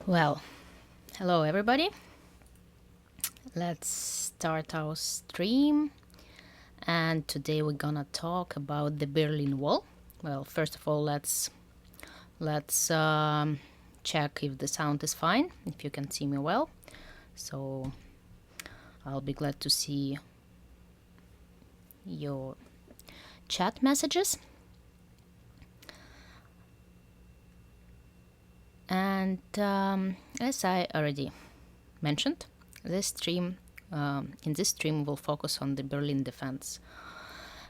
Well, hello everybody. Let's start our stream. And today we're gonna talk about the Berlin Wall. Well, first of all, let's check if the sound is fine, if you can see me well. So I'll be glad to see your chat messages. And as I already mentioned, this stream in this stream we'll focus on the Berlin defense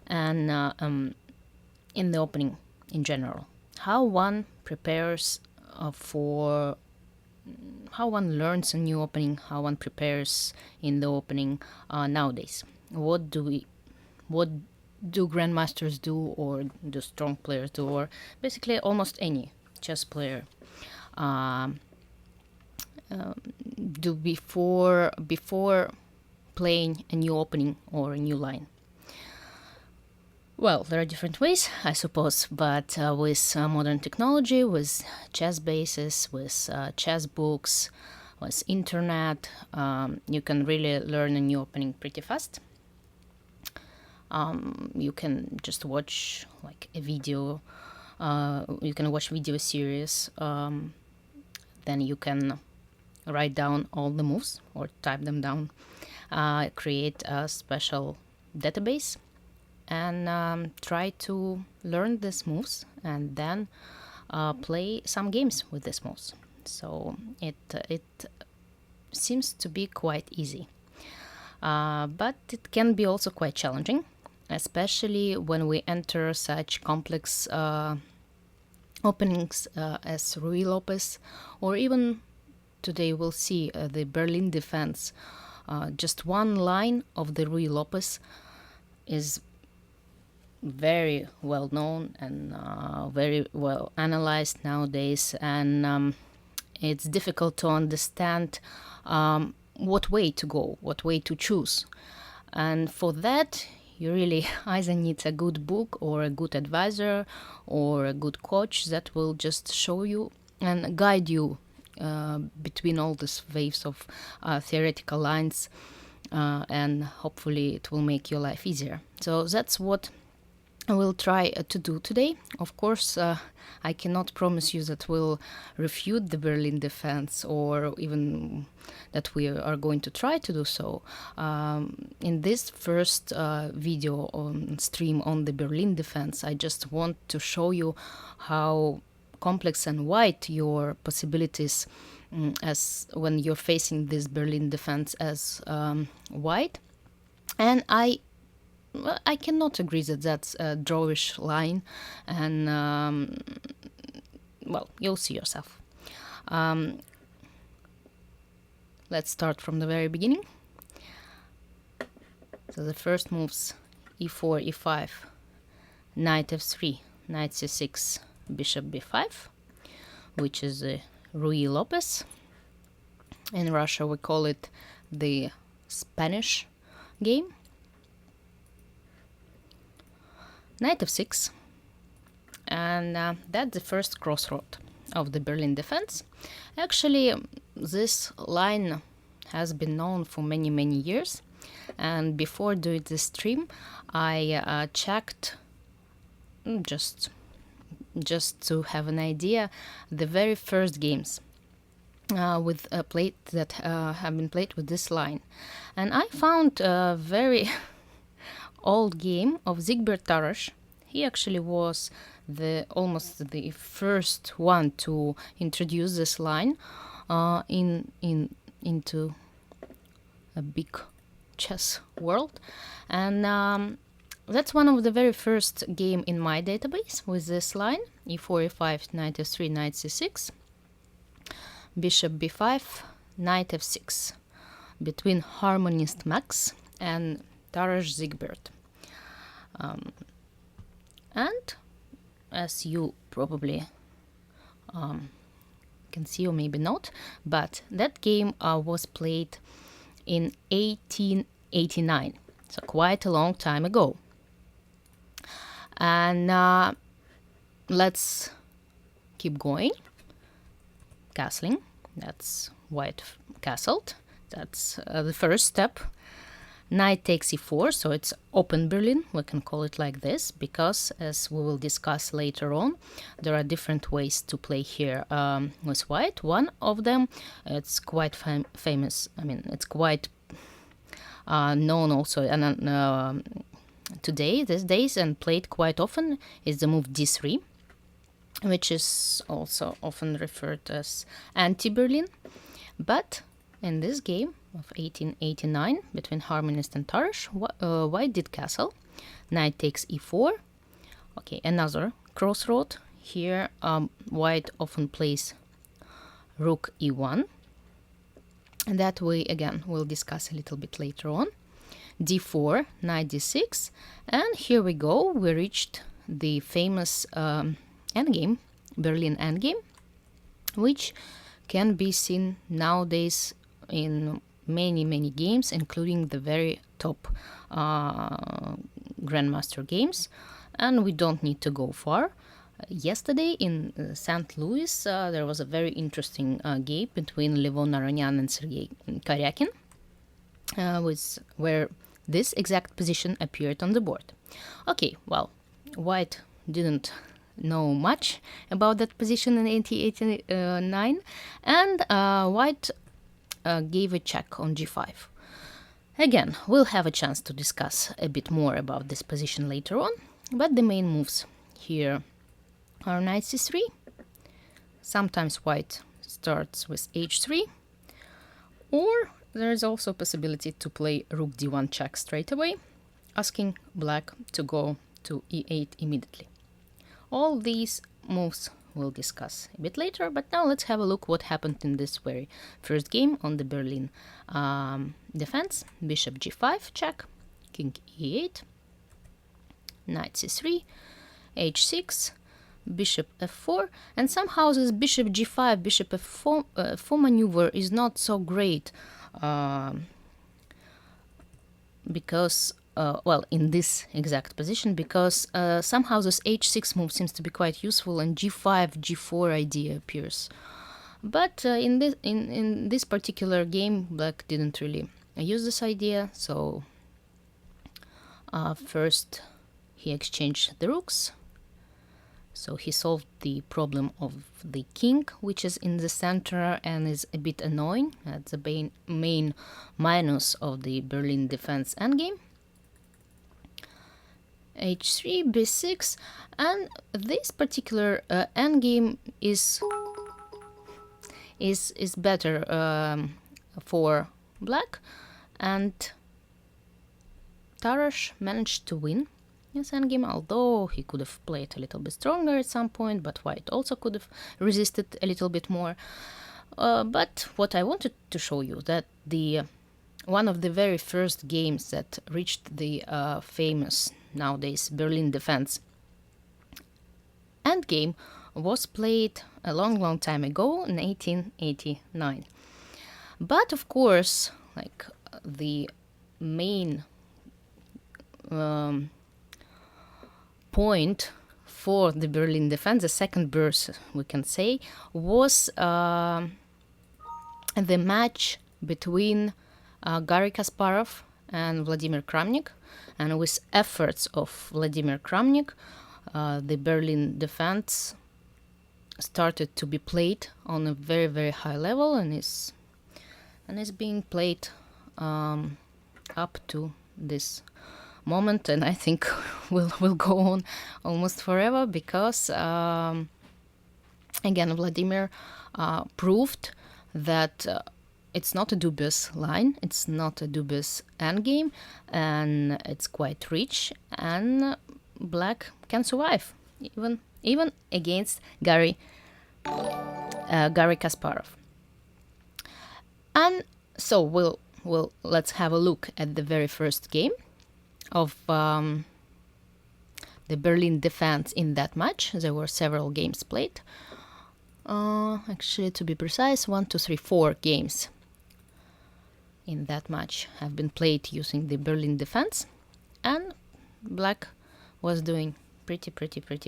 and in the opening in general, how one prepares how one learns a new opening, how one prepares in the opening nowadays. What do grandmasters do, or do strong players do, or basically almost any chess player do before playing a new opening or a new line? Well, there are different ways, I suppose, but with modern technology, with chess bases, with chess books, with internet, you can really learn a new opening pretty fast. You can just watch like a video. You can watch video series. Then you can write down all the moves or type them down. Create a special database and try to learn these moves and then play some games with these moves. So it seems to be quite easy, but it can be also quite challenging, especially when we enter such complex openings as Ruy Lopez, or even today we'll see the Berlin defense. Just one line of the Ruy Lopez is very well known and very well analyzed nowadays, and it's difficult to understand what way to go, what way to choose. And for that, you really either need a good book or a good advisor or a good coach that will just show you and guide you between all these waves of theoretical lines, and hopefully it will make your life easier. So that's what I will try to do today. Of course, I cannot promise you that we'll refute the Berlin defense, or even that we are going to try to do so. In this first video on stream on the Berlin defense, I just want to show you how complex and wide your possibilities as when you're facing this Berlin defense as wide. And I cannot agree that that's a drawish line, and well, you'll see yourself. Let's start from the very beginning. So the first moves: e4, e5, knight f3, knight c6, bishop b5, which is a Ruy Lopez. In Russia we call it the Spanish game. Knight f6, and that's the first crossroad of the Berlin defense. Actually, this line has been known for many years, and before doing this stream I checked just to have an idea the very first games with a plate that have been played with this line, and I found a very old game of Zygmunt Taras. He actually was almost the first one to introduce this line into a big chess world, and that's one of the very first game in my database with this line: e4, e5, knight f3, knight c6, bishop b5, knight f6, between Harmonist Max and Taras Zygmunt. And as you probably can see, or maybe not, but that game was played in 1889, so quite a long time ago. And let's keep going. Castling, That's white castled. That's the first step. Knight takes e4, so it's open Berlin. We can call it like this because, as we will discuss later on, there are different ways to play here with white. One of them, it's quite famous. I mean, it's quite known also and these days, and played quite often, is the move d3, which is also often referred as anti-Berlin. But in this game of 1889 between Harmonist and Tarrasch, white did castle. Knight takes e4. Okay, another crossroad. Here, white often plays rook e1. And that way, again, we'll discuss a little bit later on. d4, knight d6. And here we go. We reached the famous endgame, Berlin endgame, which can be seen nowadays in many games, including the very top grandmaster games, and we don't need to go far. Yesterday in St. Louis, there was a very interesting game between Levon Aronyan and Sergei Karyakin, where this exact position appeared on the board. Okay, well, white didn't know much about that position in 1889, and white gave a check on g5. Again, we'll have a chance to discuss a bit more about this position later on, but the main moves here are knight c3. Sometimes white starts with h3, or there is also a possibility to play rook d1 check straight away, asking black to go to e8 immediately. All these moves we'll discuss a bit later, but now let's have a look what happened in this very first game on the Berlin defense. Bishop g5 check, king e8, knight c3, h6, bishop f4, and somehow this bishop g5, bishop f4 maneuver is not so great because in this exact position, because somehow this h6 move seems to be quite useful, and g5, g4 idea appears. But in this particular game, black didn't really use this idea. So first he exchanged the rooks. So he solved the problem of the king, which is in the center and is a bit annoying. That's the main minus of the Berlin defense endgame. h3, b6, and this particular endgame is better for black, and Tarrasch managed to win this endgame, although he could have played a little bit stronger at some point, but white also could have resisted a little bit more. But what I wanted to show you, that one of the very first games that reached the famous nowadays Berlin defense endgame was played a long time ago in 1889. But of course, like the main point for the Berlin defense, the second burst we can say, was the match between Garry Kasparov and Vladimir Kramnik. And with efforts of Vladimir Kramnik, the Berlin defense started to be played on a very high level, and is being played up to this moment, and I think will go on almost forever, because again Vladimir proved that it's not a dubious line, it's not a dubious endgame, and it's quite rich, and black can survive even against Garry Kasparov. And so let's have a look at the very first game of the Berlin defense in that match. There were several games played. Actually, to be precise, 4 games in that match have been played using the Berlin defense, and black was doing pretty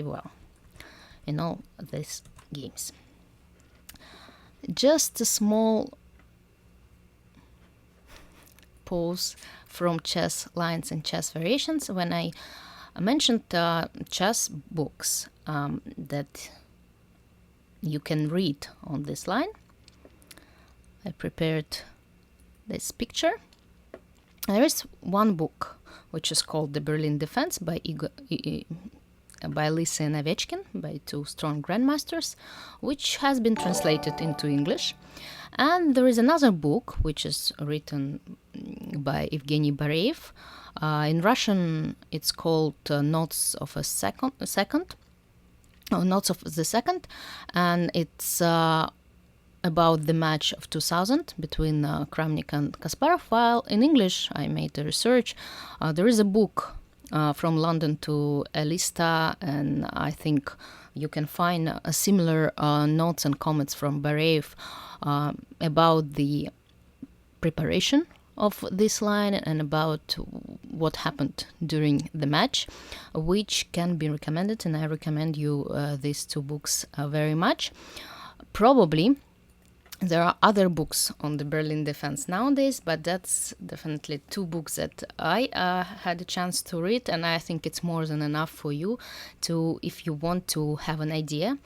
well in all these games. just a small pause from chess lines and chess variations. When I mentioned chess books that you can read on this line, I prepared this picture. There is one book which is called The Berlin Defense by Lisa and Ovechkin, by two strong grandmasters, which has been translated into English. And there is another book which is written by Evgeny Bareev. In Russian, it's called Notes of the Second, and it's about the match of 2000 between Kramnik and Kasparov. While in English, I made the research. There is a book from London to Elista, and I think you can find a similar notes and comments from Bareev about the preparation of this line and about what happened during the match, which can be recommended, and I recommend you these two books very much. Probably there are other books on the Berlin defense nowadays, but that's definitely two books that I had a chance to read, and I think it's more than enough for you to, if you want to have an idea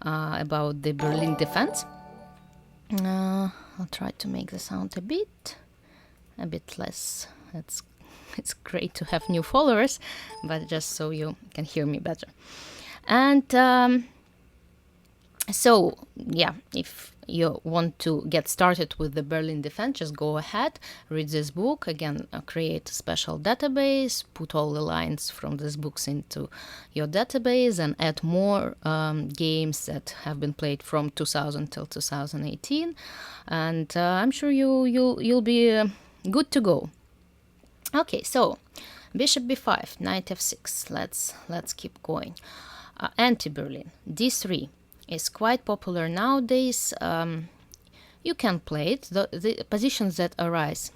about the Berlin defense. I'll try to make the sound a bit less. It's great to have new followers, but just so you can hear me better. And so, yeah, if you want to get started with the Berlin defense, just go ahead, read this book. Again, create a special database, put all the lines from these books into your database, and add more games that have been played from 2000 till 2018. And I'm sure you'll be good to go. Okay, so bishop b5, knight f6. Let's keep going. Anti-Berlin, d3 is quite popular nowadays. You can play it. The positions that arise,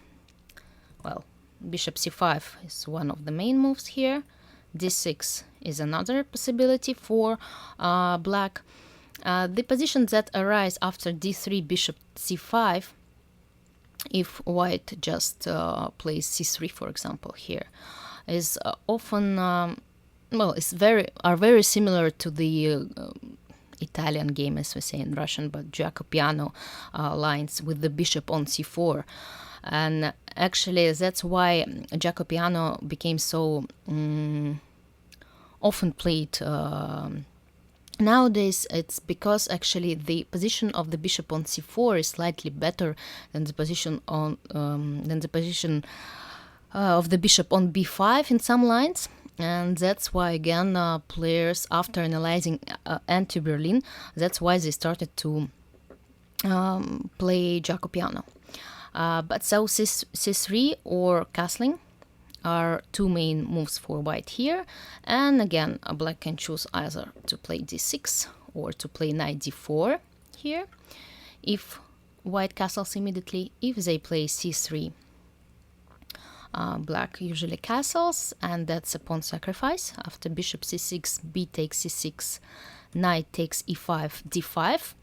well, bishop c5 is one of the main moves here. d6 is another possibility for black. The positions that arise after d3, bishop c5, if white just plays c3, for example, here, is often are very similar to the Italian game, as we say in Russian, but Jacobiano lines with the bishop on c4. And actually, that's why Jacobiano became so often played nowadays. It's because actually the position of the bishop on c4 is slightly better than the position on of the bishop on b5 in some lines. And that's why, again, players, after analyzing anti-Berlin, that's why they started to play Jacobiano. But so c3 or castling are two main moves for white here. And again, black can choose either to play d6 or to play knight d4 here. If white castles immediately, if they play c3, black usually castles, and that's a pawn sacrifice. After bishop c6, b takes c6, knight takes e5, d5.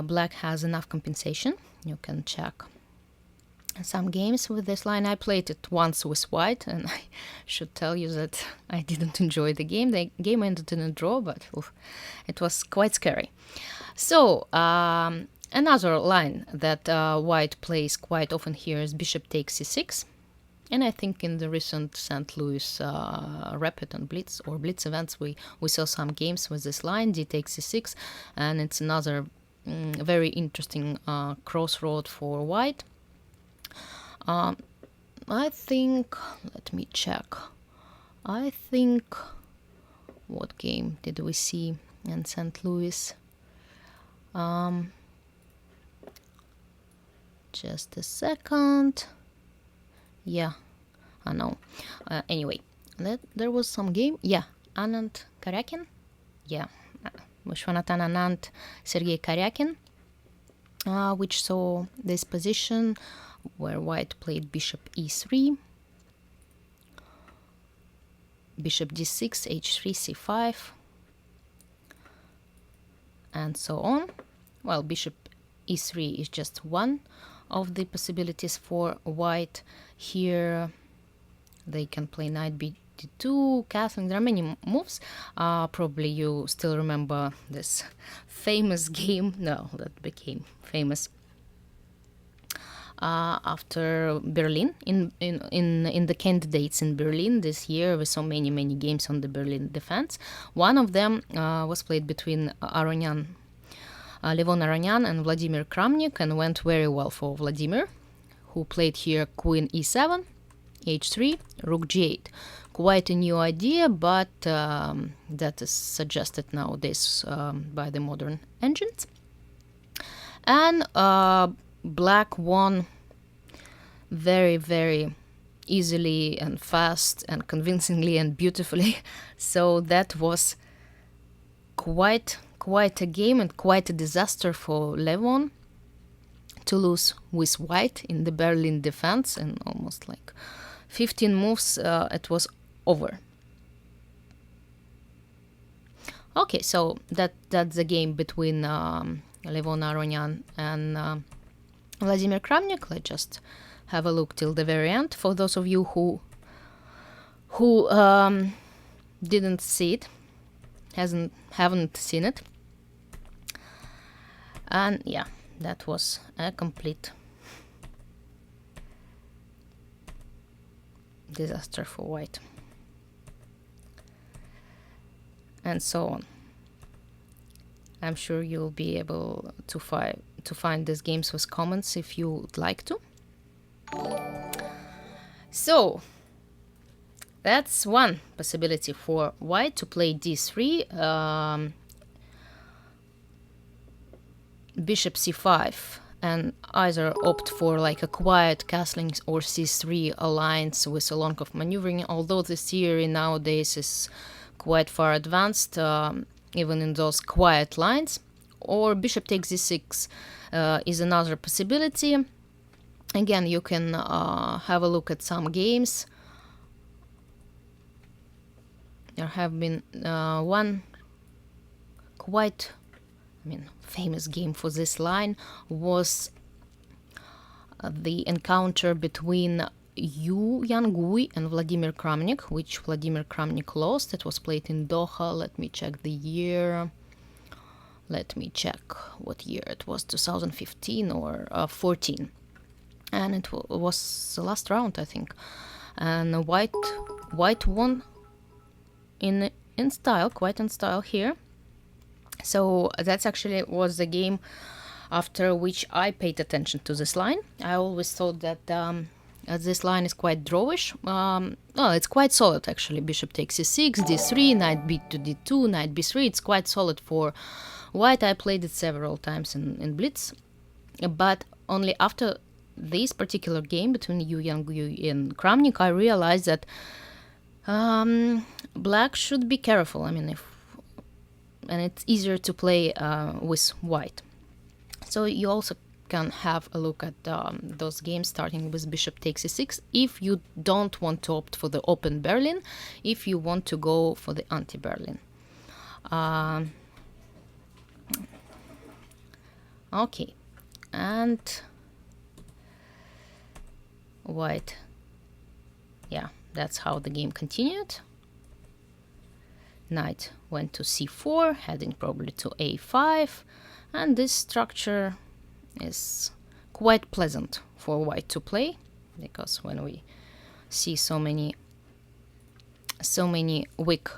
Black has enough compensation. You can check some games with this line. I played it once with white, and I should tell you that I didn't enjoy the game. The game ended in a draw, but it was quite scary. So another line that white plays quite often here is bishop takes c6. And I think in the recent St. Louis Rapid and Blitz or Blitz events, we saw some games with this line, d takes c6, and it's another very interesting crossroad for white. I think, let me check. I think, what game did we see in St. Louis? Just a second. Yeah, I know. Anyway, there was some game. Yeah, Anand Karyakin. Yeah, Vishwanathan Anand, Sergei Karyakin, which saw this position where white played bishop e3, bishop d6, h3, c5, and so on. Well, bishop e3 is just one of the possibilities for white. Here they can play knight b2, castling. There are many moves. Probably you still remember this famous game. No, that became famous after Berlin. In the candidates in Berlin this year, we saw many games on the Berlin defense. One of them was played between Levon Aronyan and Vladimir Kramnik, and went very well for Vladimir, who played here queen e7, h3, rook g8. Quite a new idea, but that is suggested nowadays by the modern engines. And black won very easily and fast and convincingly and beautifully. So that was quite a game and quite a disaster for Levon to lose with white in the Berlin defense, and almost like 15 moves it was over. Okay, so that's the game between Levon Aronyan and Vladimir Kramnik. Let's just have a look till the very end for those of you who didn't see it, haven't seen it. And yeah, that was a complete disaster for white, and so on. I'm sure you'll be able to find these games with comments if you would like to. So that's one possibility for white, to play d3, bishop c5, and either opt for like a quiet castling or c3 alliance with a long of maneuvering, although this theory nowadays is quite far advanced, even in those quiet lines. Or bishop takes d6 is another possibility. Again, you can have a look at some games. There have been one quite, famous game for this line was the encounter between Yu Yangui and Vladimir Kramnik, which Vladimir Kramnik lost. It was played in Doha. Let me check the year. Let me check what year it was, 2015 or 14. And it was the last round, I think. And white won in style, quite in style here. So that's actually was the game after which I paid attention to this line. I always thought that this line is quite drawish. Well, it's quite solid actually. Bishop takes c6, d3, knight b2, d2, knight b3. It's quite solid for white. I played it several times in Blitz, but only after this particular game between Yu Yangui and Kramnik, I realized that black should be careful. And it's easier to play with white. So you also can have a look at those games starting with bishop takes c6 if you don't want to opt for the open Berlin, if you want to go for the anti-Berlin. Okay, and white, yeah, that's how the game continued. Knight went to c4, heading probably to a5, and this structure is quite pleasant for white to play, because when we see so many weak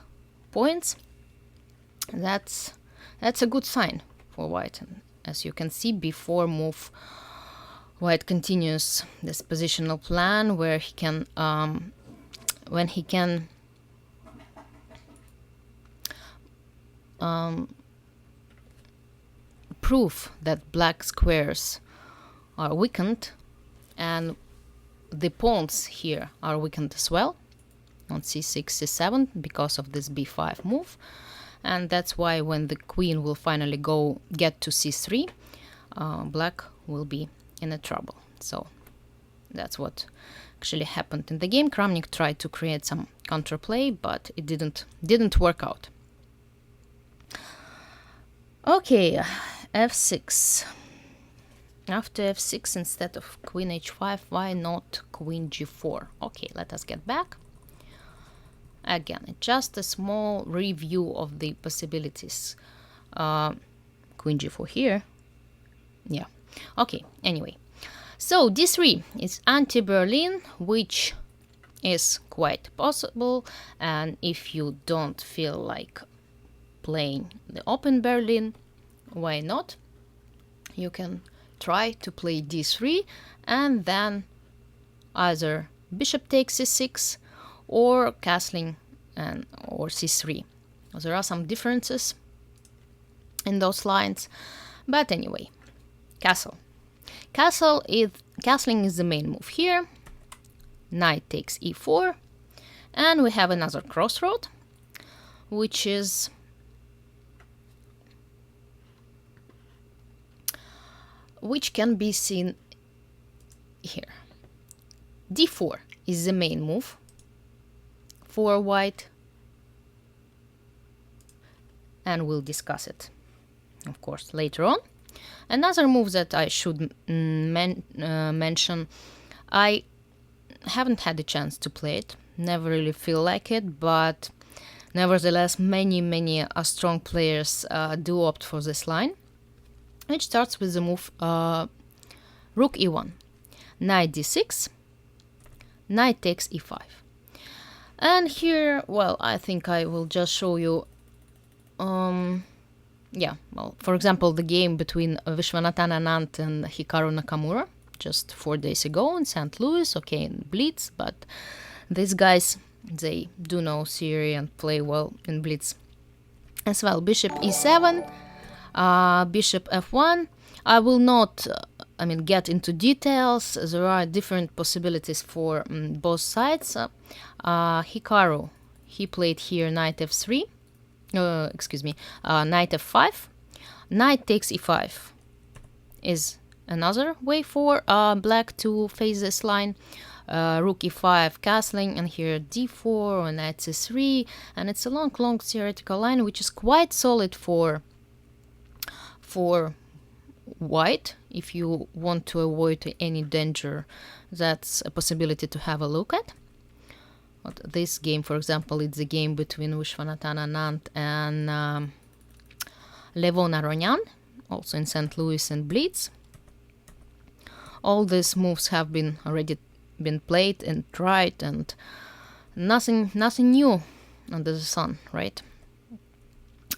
points, that's a good sign for white. And as you can see, before move, white continues this positional plan where he can when he can prove that black squares are weakened and the pawns here are weakened as well on c6, c7 because of this b5 move. And that's why when the queen will finally get to c3, black will be in a trouble. So that's what actually happened in the game. Kramnik tried to create some counterplay, but it didn't work out. Okay, f6. After f6 instead of queen h5, why not queen g4? Okay, let us get back. Again, just a small review of the possibilities. Queen g4 here. Yeah. Okay, anyway. So d3 is anti-Berlin, which is quite possible. And if you don't feel like playing the open Berlin, why not? You can try to play d3 and then either bishop takes c6 or castling or c3. There are some differences in those lines, but anyway, castling is the main move here. Knight takes e4, and we have another crossroad, which can be seen here. d4 is the main move for white, and we'll discuss it, of course, later on. Another move that I should mention, I haven't had the chance to play it, never really feel like it, but nevertheless many strong players do opt for this line, which starts with the move rook e1, knight d6, knight takes e5. And here, well, I think I will just show you for example, the game between Vishwanathan Anand and Hikaru Nakamura just 4 days ago in St. Louis, okay, in Blitz, but these guys, they do know theory and play well in Blitz as well. Bishop e7, bishop f1. I will not get into details. There are different possibilities for both sides. Hikaru, he played here knight f3. Knight f5. Knight takes e5 is another way for black to face this line. Rook e5 castling, and here d4 and knight c3, and it's a long theoretical line which is quite solid for white. If you want to avoid any danger, that's a possibility to have a look at. But this game, for example, it's a game between Vishwanathan Anand and Levon Aronian, also in St. Louis and Blitz. All these moves have already been played and tried, and nothing new under the sun, right?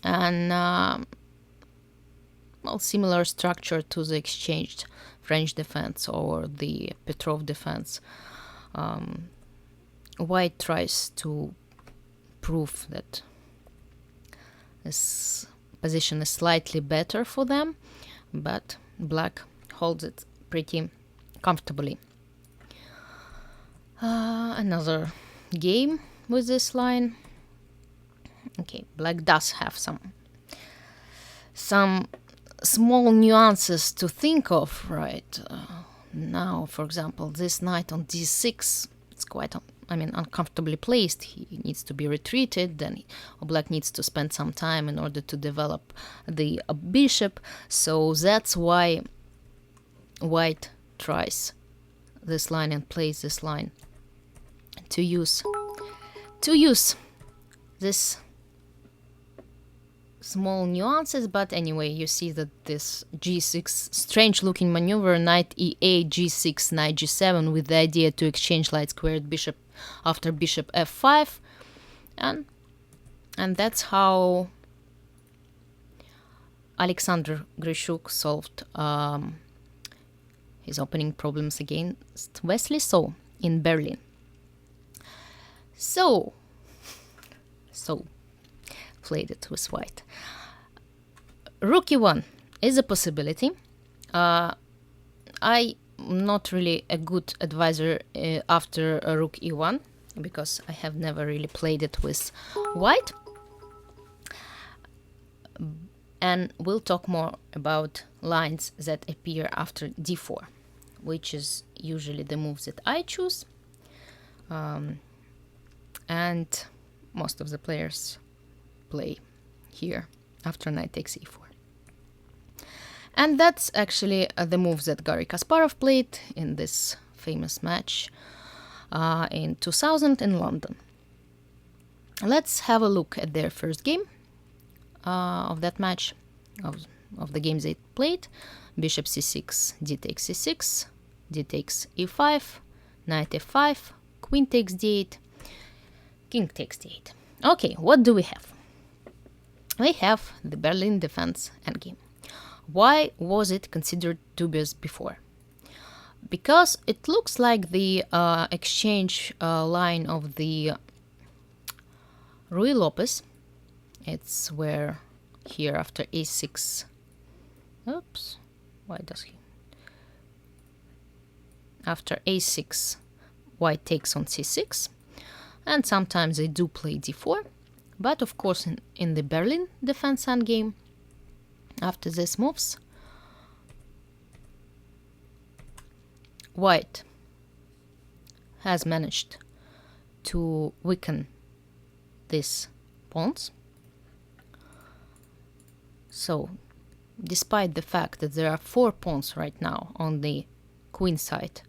And similar structure to the exchanged French defense or the Petrov defense. White tries to prove that this position is slightly better for them, but black holds it pretty comfortably. Another game with this line. Okay, black does have some small nuances to think of, right? Now, for example, this knight on d6, it's quite uncomfortably placed. He needs to be retreated, then black needs to spend some time in order to develop the bishop. So that's why white tries this line and plays this line to use this small nuances. But anyway, you see that this g6 strange looking maneuver, knight e8, g6, knight g7, with the idea to exchange light squared bishop after bishop f5, and that's how Alexander Grishuk solved his opening problems against Wesley So in Berlin. So played it with white. Rook e1 is a possibility. I'm not really a good advisor after rook e1 because I have never really played it with white. And we'll talk more about lines that appear after d4, which is usually the moves that I choose. And most of the players play here after knight takes e4. And that's actually the moves that Garry Kasparov played in this famous match in 2000 in London. Let's have a look at their first game of that match, of the games they played. Bishop c6, d takes c6, d takes e5, knight f5, queen takes d8, king takes d8. Okay, what do we have? We have the Berlin defense endgame. Why was it considered dubious before? Because it looks like the exchange line of the Ruy Lopez. It's where here after a6. Oops, why does he? After a6, white takes on c6, and sometimes they do play d4. But of course, in the Berlin defense endgame, after these moves, white has managed to weaken these pawns. So, despite the fact that there are 4 pawns right now on the queen side,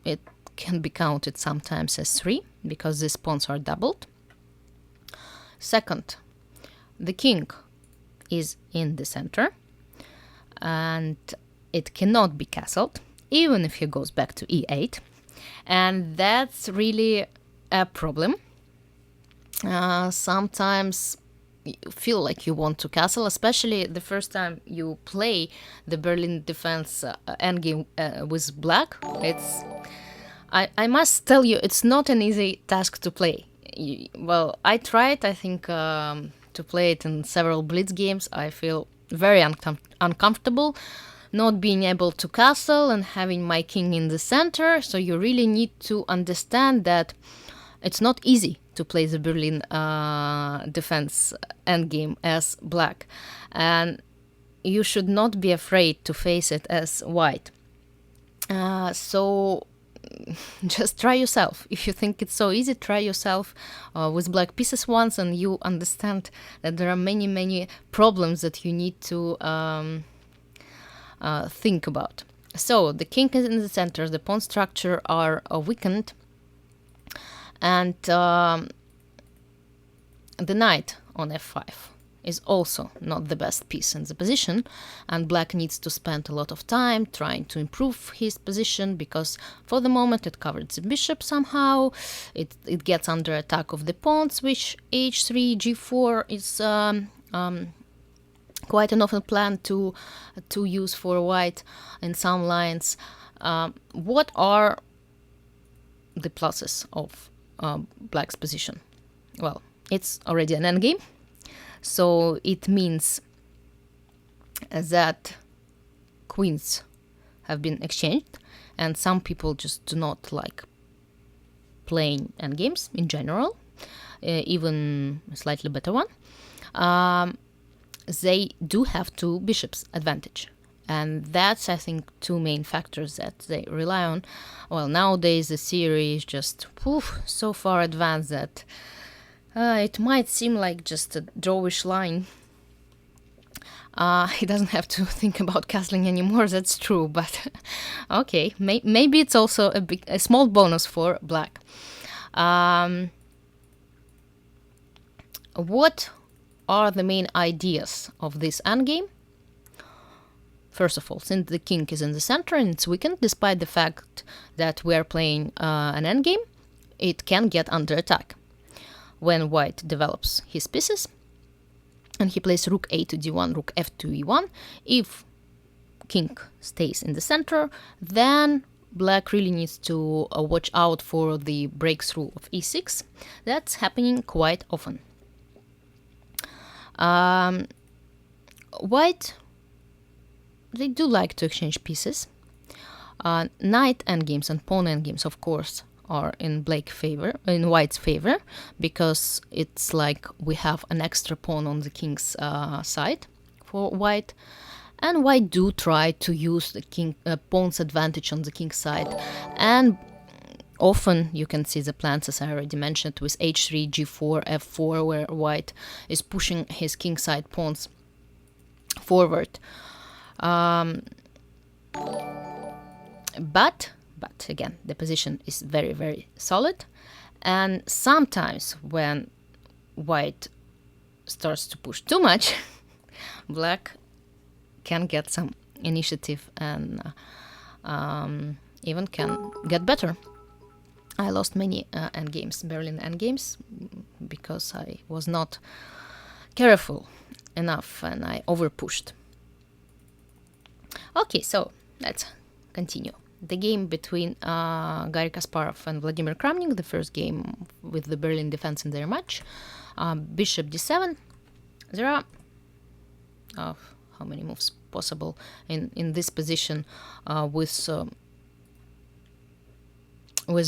it can be counted sometimes as 3 because these pawns are doubled. Second, the king is in the center and it cannot be castled even if he goes back to e8, and that's really a problem. Sometimes you feel like you want to castle, especially the first time you play the Berlin defense endgame with black. I must tell you, it's not an easy task to play. Well, I tried, I think, to play it in several blitz games. I feel very uncomfortable not being able to castle and having my king in the center. So you really need to understand that it's not easy to play the Berlin defense endgame as black. And you should not be afraid to face it as white. So just try yourself. If you think it's so easy, try yourself with black pieces once, and you understand that there are many problems that you need to think about. So the king is in the center, the pawn structure are weakened, and the knight on f5 is also not the best piece in the position, and black needs to spend a lot of time trying to improve his position, because for the moment it covered the bishop somehow. It gets under attack of the pawns, which h3, g4 is quite an often plan to use for white in some lines. What are the pluses of black's position? Well, it's already an endgame. So it means that queens have been exchanged, and some people just do not like playing endgames in general, even a slightly better one. They do have 2 bishops advantage, and that's, I think, 2 main factors that they rely on. Well, nowadays the theory is just so far advanced that it might seem like just a drawish line. He doesn't have to think about castling anymore, that's true, but okay, maybe it's also a small bonus for black. What are the main ideas of this endgame? First of all, since the king is in the center and it's weakened, despite the fact that we're playing an endgame, it can get under attack. When white develops his pieces and he plays rook a to d1, rook f to e1, if king stays in the center, then black really needs to watch out for the breakthrough of e6. That's happening quite often. White, they do like to exchange pieces. Knight endgames and pawn endgames, of course, are in white's favor, because it's like we have an extra pawn on the king's side for white, and white do try to use the pawn's advantage on the king's side, and often you can see the plans, as I already mentioned, with h3, g4, f4, where white is pushing his king side pawns forward. But again, the position is very, very solid. And sometimes when white starts to push too much, black can get some initiative and even can get better. I lost many endgames, Berlin endgames, because I was not careful enough and I overpushed. Okay, so let's continue. The game between Garry Kasparov and Vladimir Kramnik, the first game with the Berlin defense in their match. Bishop d7. There are how many moves possible in this position with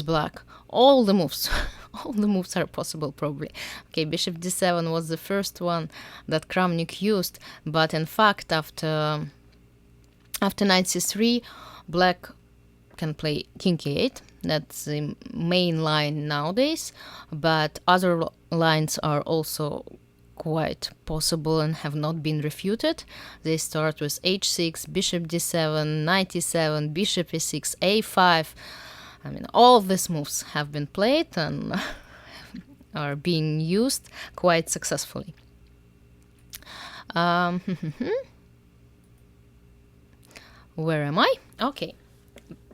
black? All the moves. All the moves are possible, probably. Okay, bishop d7 was the first one that Kramnik used, but in fact, after knight c3, black can play king e8. That's the main line nowadays, but other lines are also quite possible and have not been refuted. They start with h6, bishop d7, knight e7, bishop e6, a5. I mean, all these moves have been played and are being used quite successfully. Where am I? Okay.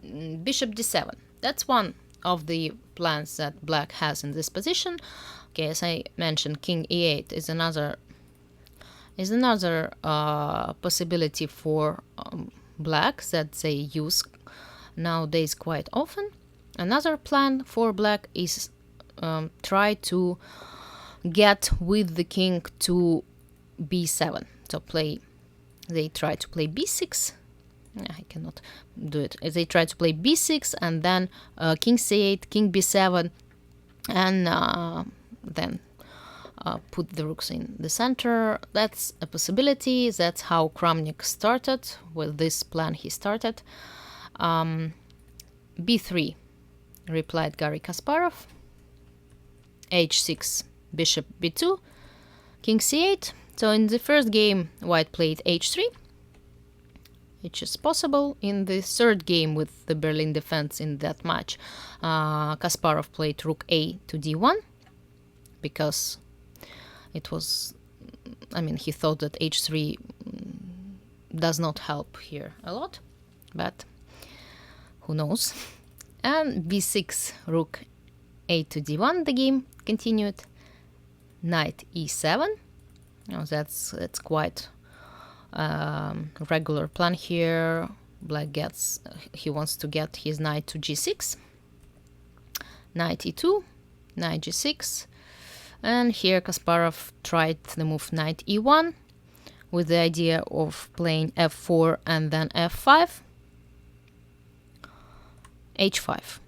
Bishop d7. That's one of the plans that black has in this position. Okay, as I mentioned, king e8 is another possibility for black that they use nowadays quite often. Another plan for black is try to get with the king to b7. So they try to play b6. I cannot do it. They try to play b6 and then king c8, king b7, and then put the rooks in the center. That's a possibility. That's how Kramnik started. With this plan he started. b3, replied Garry Kasparov. h6, bishop b2, king c8. So in the first game, white played h3, which is possible. In the third game with the Berlin defense in that match, Kasparov played rook a to d1 because it was, he thought that h3 does not help here a lot, but who knows. And b6, rook a to d1, the game continued. Knight e7. That's quite regular plan here. Black he wants to get his knight to g6. Knight e2, knight g6. And here Kasparov tried the move knight e1 with the idea of playing f4 and then f5. h5.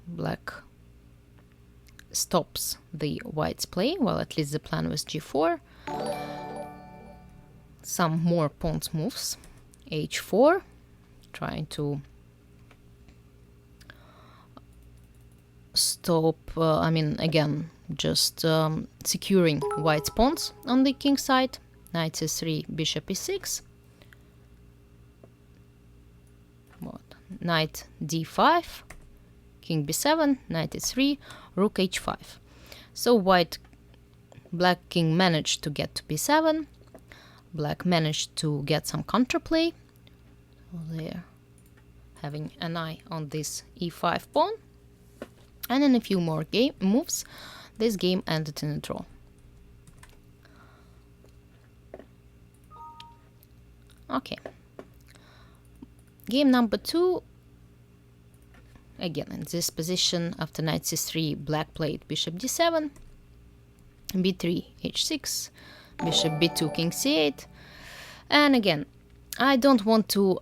Black stops the white's play. Well, at least the plan was g4. Some more pawns moves. h4, trying to stop, again, just securing white's pawns on the king side. Knight c3, bishop e6. Knight d5, king b7, knight e3, rook h5. So black king managed to get to b7. Black managed to get some counterplay. They're having an eye on this e5 pawn. And in a few more moves, this game ended in a draw. Okay. Game number 2. Again, in this position, after knight c3, black played bishop d7, b3, h6, bishop b2, king c8. And again, I don't want to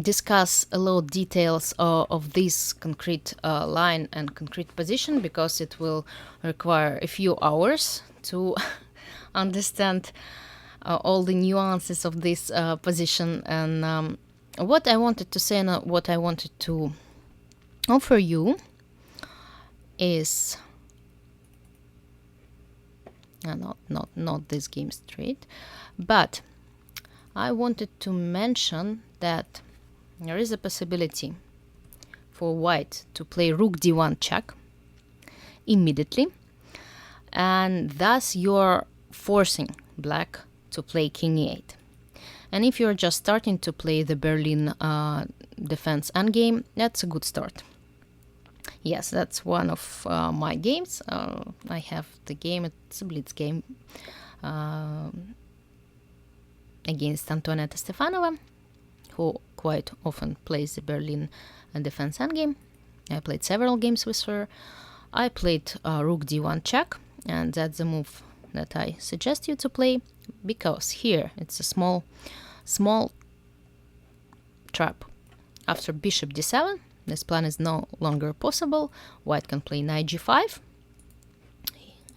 discuss a lot of details of this concrete line and concrete position, because it will require a few hours to understand all the nuances of this position. And what I wanted to say and what I wanted to offer you is Not this game straight. But I wanted to mention that there is a possibility for white to play rook d1 check immediately, and thus you're forcing black to play king e8. And if you're just starting to play the Berlin defense endgame, that's a good start. Yes, that's one of my games. I have the game, it's a blitz game against Antoaneta Stefanova, who quite often plays the Berlin defense endgame. I played several games with her. I played rook d1 check, and that's the move that I suggest you to play, because here it's a small trap. After bishop d7, this plan is no longer possible. White can play knight g5.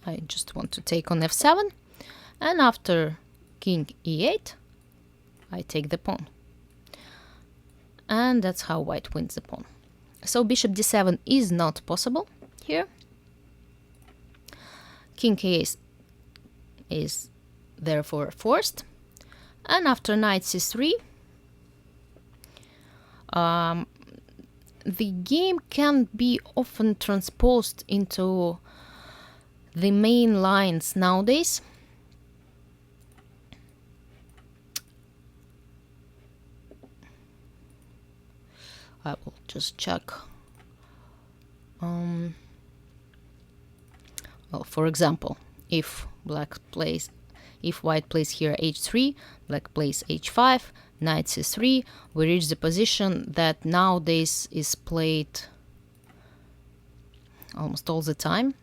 I just want to take on f7, and after king e8, I take the pawn. And that's how white wins the pawn. So bishop d7 is not possible here. King e8 is therefore forced. And after knight c3, the game can be often transposed into the main lines nowadays. I will just check. Well, for example, if white plays here h3, black plays h5, knight c3, we reach the position that nowadays is played almost all the time.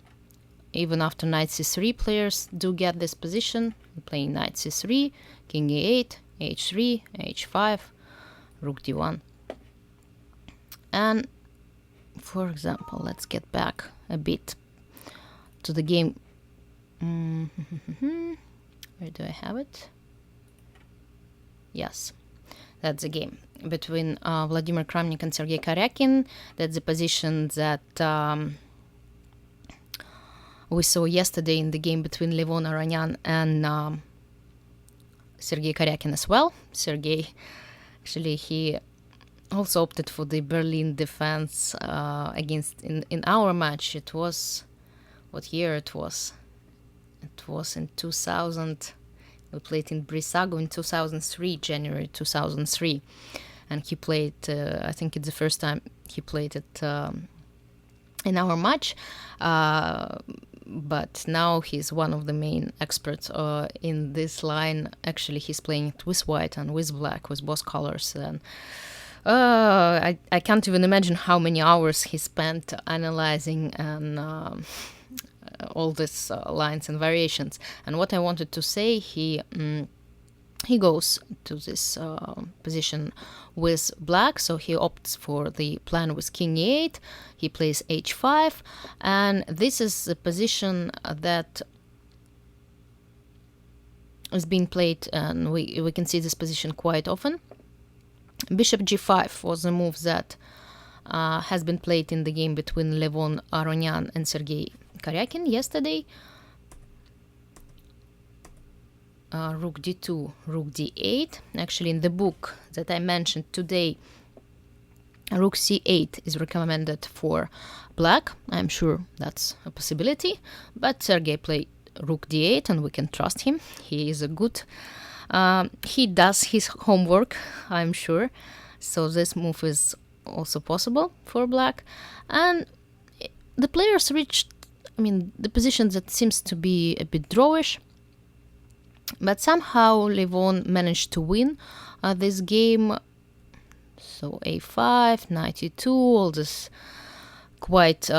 Even after knight c3, players do get this position, playing knight c3, king e8, h3, h5, rook d1. And for example, let's get back a bit to the game. Where do I have it? Yes, that's the game between Vladimir Kramnik and Sergei Karyakin. That's the position that we saw yesterday in the game between Levon Aranyan and Sergei Karyakin as well. Sergei, actually, he also opted for the Berlin defense against in our match. It was, what year it was? It was in 2000. We played in Brissago in 2003, January 2003. And he played, I think it's the first time he played it in our match. But now he's one of the main experts in this line. Actually, he's playing it with white and with black, with both colors. And I can't even imagine how many hours he spent analyzing and all these lines and variations. And what I wanted to say, he goes to this position with black, so he opts for the plan with king e8. He plays h5, and this is the position that is being played, and we can see this position quite often. Bishop g5 was a move that has been played in the game between Levon Aronyan and Sergei Karyakin yesterday. Rook d2, rook d8. Actually, in the book that I mentioned today, rook c8 is recommended for black. I'm sure that's a possibility, but Sergei played rook d8, and we can trust him. He is a good... he does his homework, I'm sure. So this move is also possible for black. And the players reached, the position that seems to be a bit drawish. But somehow Levon managed to win this game. So a5, knight e2, all this quite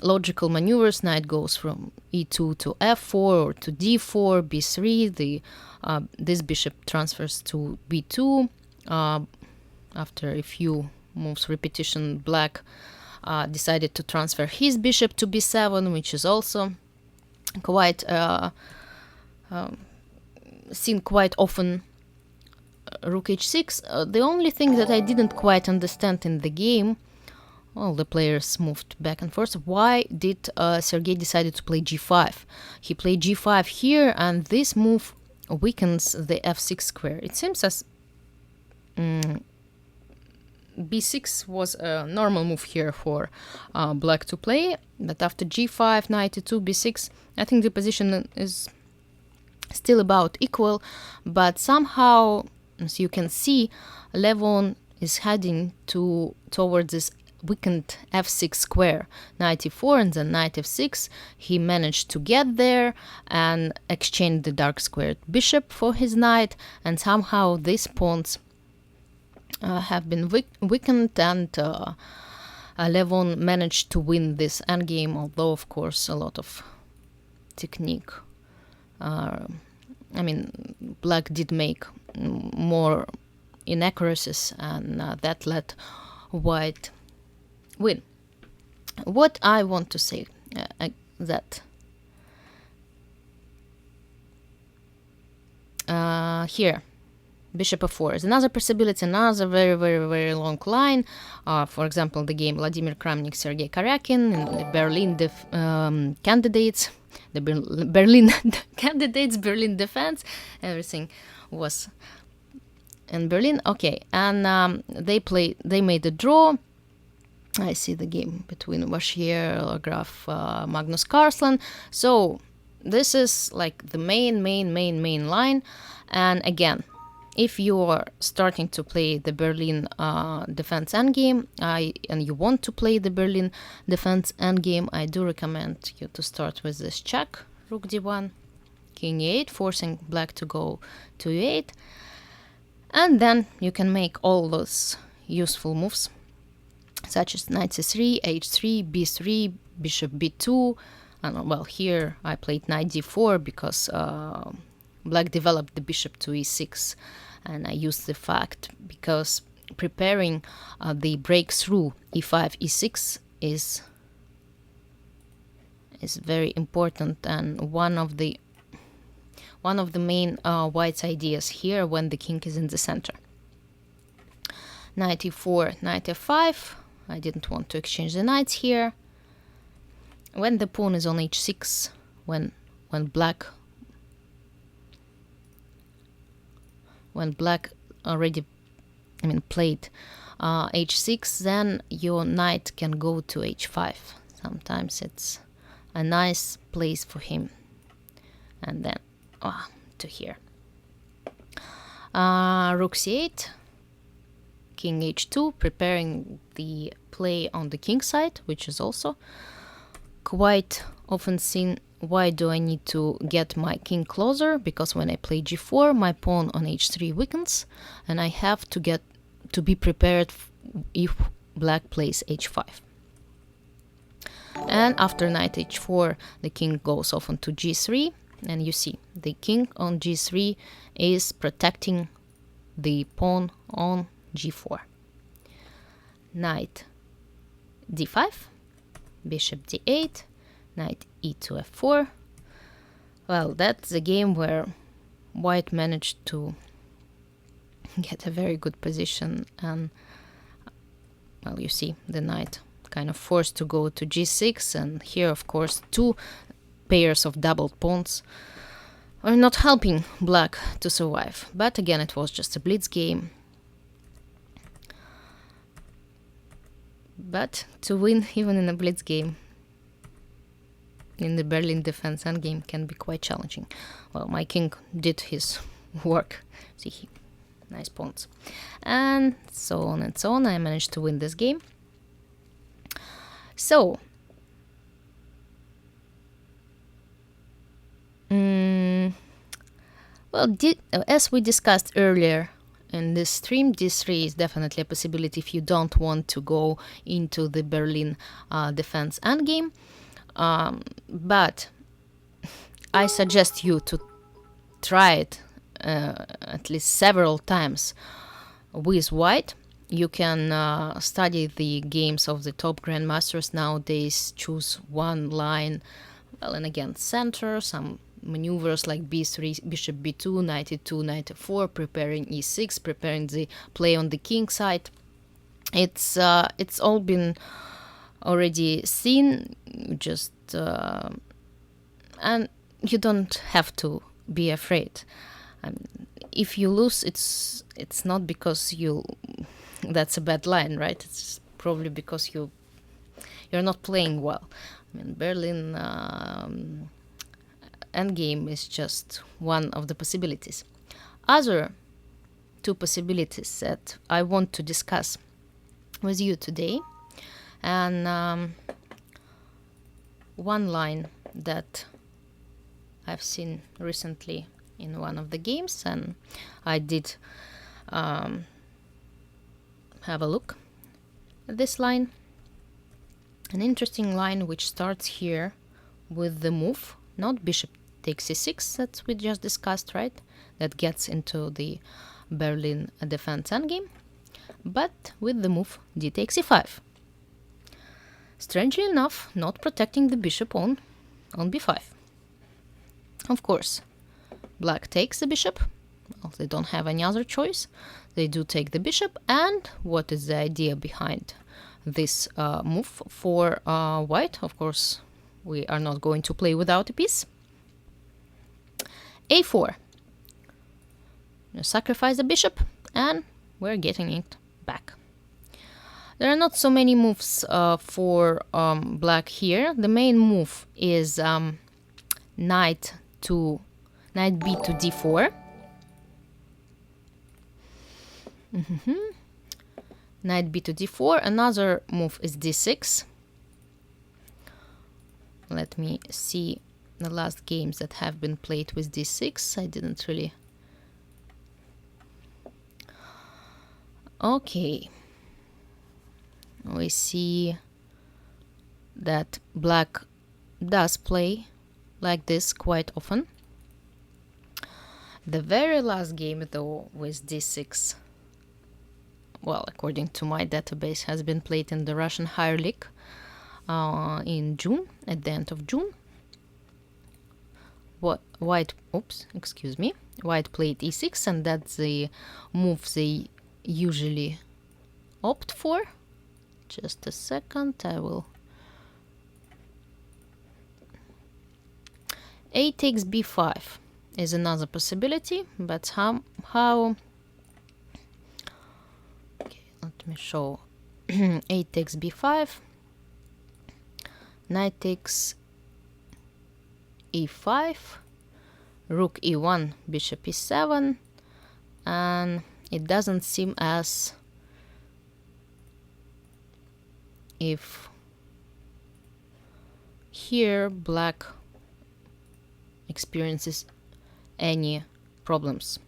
logical maneuvers. Knight goes from e2 to f4 or to d4, b3. This bishop transfers to b2. After a few moves repetition, black decided to transfer his bishop to b7, which is also quite seen quite often. Rook h6. The only thing that I didn't quite understand in the game All the players moved back and forth. Why did Sergei decided to play g5? He played g5 here, and this move weakens the f6 square. It seems as b6 was a normal move here for black to play, but after g5, knight e2, b6, I think the position is still about equal, but somehow, as you can see, Levon is heading towards this weakened f6 square, knight e4 and then knight f6. He managed to get there and exchange the dark squared bishop for his knight, and somehow these pawns have been weakened, and Levon managed to win this endgame, although of course a lot of technique. Black did make more inaccuracies, and that let white win. What I want to say that here bishop f4 is another possibility, another very, very, very long line. For example, the game Vladimir Kramnik, Sergei Karyakin, the Berlin candidates, the Berlin candidates, Berlin defense, everything was in Berlin. Okay, and they made a draw. I see the game between Vashier, Graf, Magnus Carlsen. So this is like the main line. And again, if you are starting to play the Berlin defense endgame, and you want to play the Berlin defense endgame, I do recommend you to start with this check, rook d1, king e8, forcing black to go to e8, and then you can make all those useful moves, such as knight c3, h3, b3, bishop b2. Well, here I played knight d4 because black developed the bishop to e6, and I used the fact because preparing the breakthrough e5, e6 is very important, and one of the main white's ideas here when the king is in the center. Knight e4, knight f5. I didn't want to exchange the knights here. When the pawn is on h6, when black already played h6, then your knight can go to h5. Sometimes it's a nice place for him. And then to here. Rook c8, king h2, preparing the play on the king side, which is also quite often seen. Why do I need to get my king closer? Because when I play g4, my pawn on h3 weakens, and I have to be prepared if black plays h5. And after knight h4, the king goes off onto g3, and you see the king on g3 is protecting the pawn on g4. Knight d5, bishop d8, knight e2 f4. Well, that's a game where white managed to get a very good position, and well, you see the knight kind of forced to go to g6, and here of course two pairs of doubled pawns are not helping black to survive. But again, it was just a blitz game. But to win even in a blitz game in the Berlin defense endgame can be quite challenging. Well, my king did his work. See, nice pawns. And so on and so on. I managed to win this game. So, as we discussed earlier in this stream, d3 is definitely a possibility if you don't want to go into the Berlin defense endgame. But I suggest you to try it at least several times with white. You can study the games of the top grandmasters nowadays, choose one line, well, and again, center, some maneuvers like b3, bishop b2, knight e2, knight e4, preparing e6, preparing the play on the king side. It's all been already seen, just and you don't have to be afraid. If you lose, it's not because that's a bad line, right? It's probably because you're not playing well. I mean, Berlin endgame is just one of the possibilities. Other two possibilities that I want to discuss with you today, and one line that I've seen recently in one of the games, and I did have a look at this line. An interesting line which starts here with the move, not bishop takes c6 that we just discussed, right? That gets into the Berlin defense endgame, but with the move d takes e5. Strangely enough, not protecting the bishop on b5. Of course, black takes the bishop. Well, they don't have any other choice. They do take the bishop. And what is the idea behind this move for white? Of course, we are not going to play without a piece. a4. You sacrifice the bishop, and we're getting it back. There are not so many moves for black here. The main move is knight b to d4. Knight b to d4. Another move is d6. Let me see the last games that have been played with d6. I didn't really... Okay. We see that black does play like this quite often. The very last game, though, with d6, well, according to my database, has been played in the Russian Higher League in June, at the end of June. White played e6, and that's the move they usually opt for. Just a second, I will... A takes b5 is another possibility, but how... Okay, let me show. A takes b5, knight takes e5, rook e1, bishop e7, and it doesn't seem as if here black experiences any problems.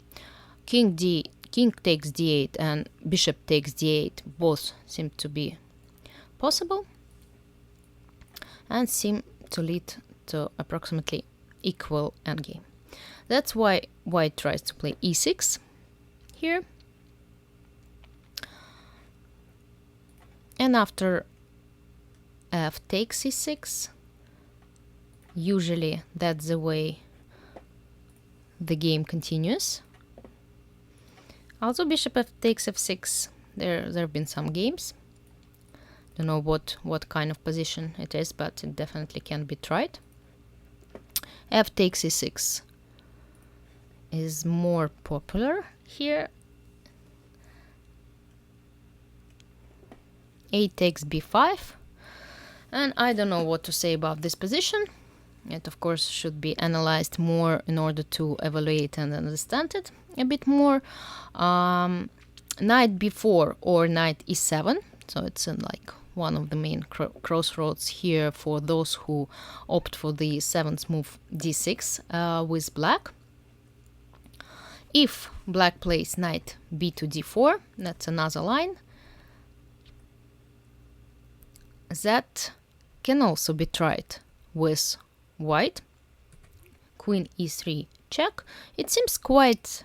King takes d8 and bishop takes d8 both seem to be possible and seem to lead to approximately equal endgame. That's why white tries to play e6 here, and after f takes e6, usually that's the way the game continues. Also, bishop f takes f6. There have been some games. Don't know what kind of position it is, but it definitely can be tried. F takes e6 is more popular here. A takes b5, and I don't know what to say about this position. It of course should be analyzed more in order to evaluate and understand it a bit more. Knight b4 or knight e7, so it's in like one of the main crossroads here for those who opt for the seventh move d6 with black. If black plays knight b to d4, that's another line. That can also be tried with white. Queen e3 check. It seems quite...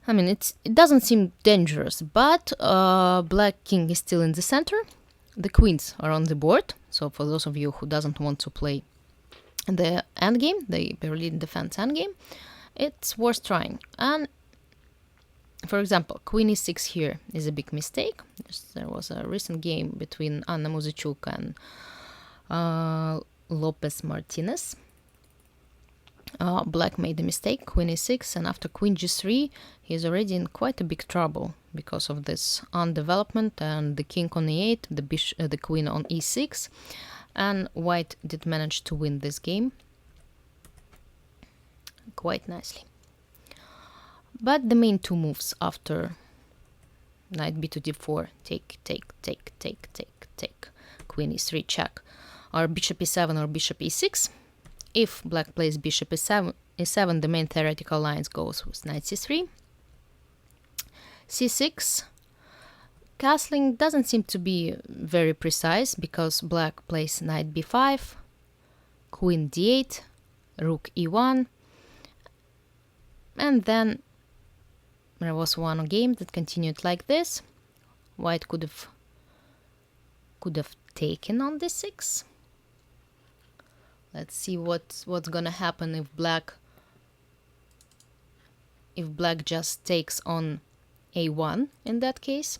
I mean, it doesn't seem dangerous, but black king is still in the center. The queens are on the board. So for those of you who doesn't want to play the endgame, the Berlin defense endgame, it's worth trying. And for example, queen e6 here is a big mistake. There was a recent game between Anna Muzichuk and Lopez Martinez. Black made a mistake, queen e6, and after queen g3, he's already in quite a big trouble because of this undevelopment and the king on e8, the queen on e6, and white did manage to win this game quite nicely. But the main two moves after knight b to d4, take, queen e3 check, are bishop e7 or bishop e6. If black plays bishop e7, the main theoretical lines goes with knight c3. c6. Castling doesn't seem to be very precise because black plays knight b5, queen d8, rook e1, and then there was one game that continued like this. White could have taken on d6. Let's see what's gonna happen if black just takes on a1 in that case.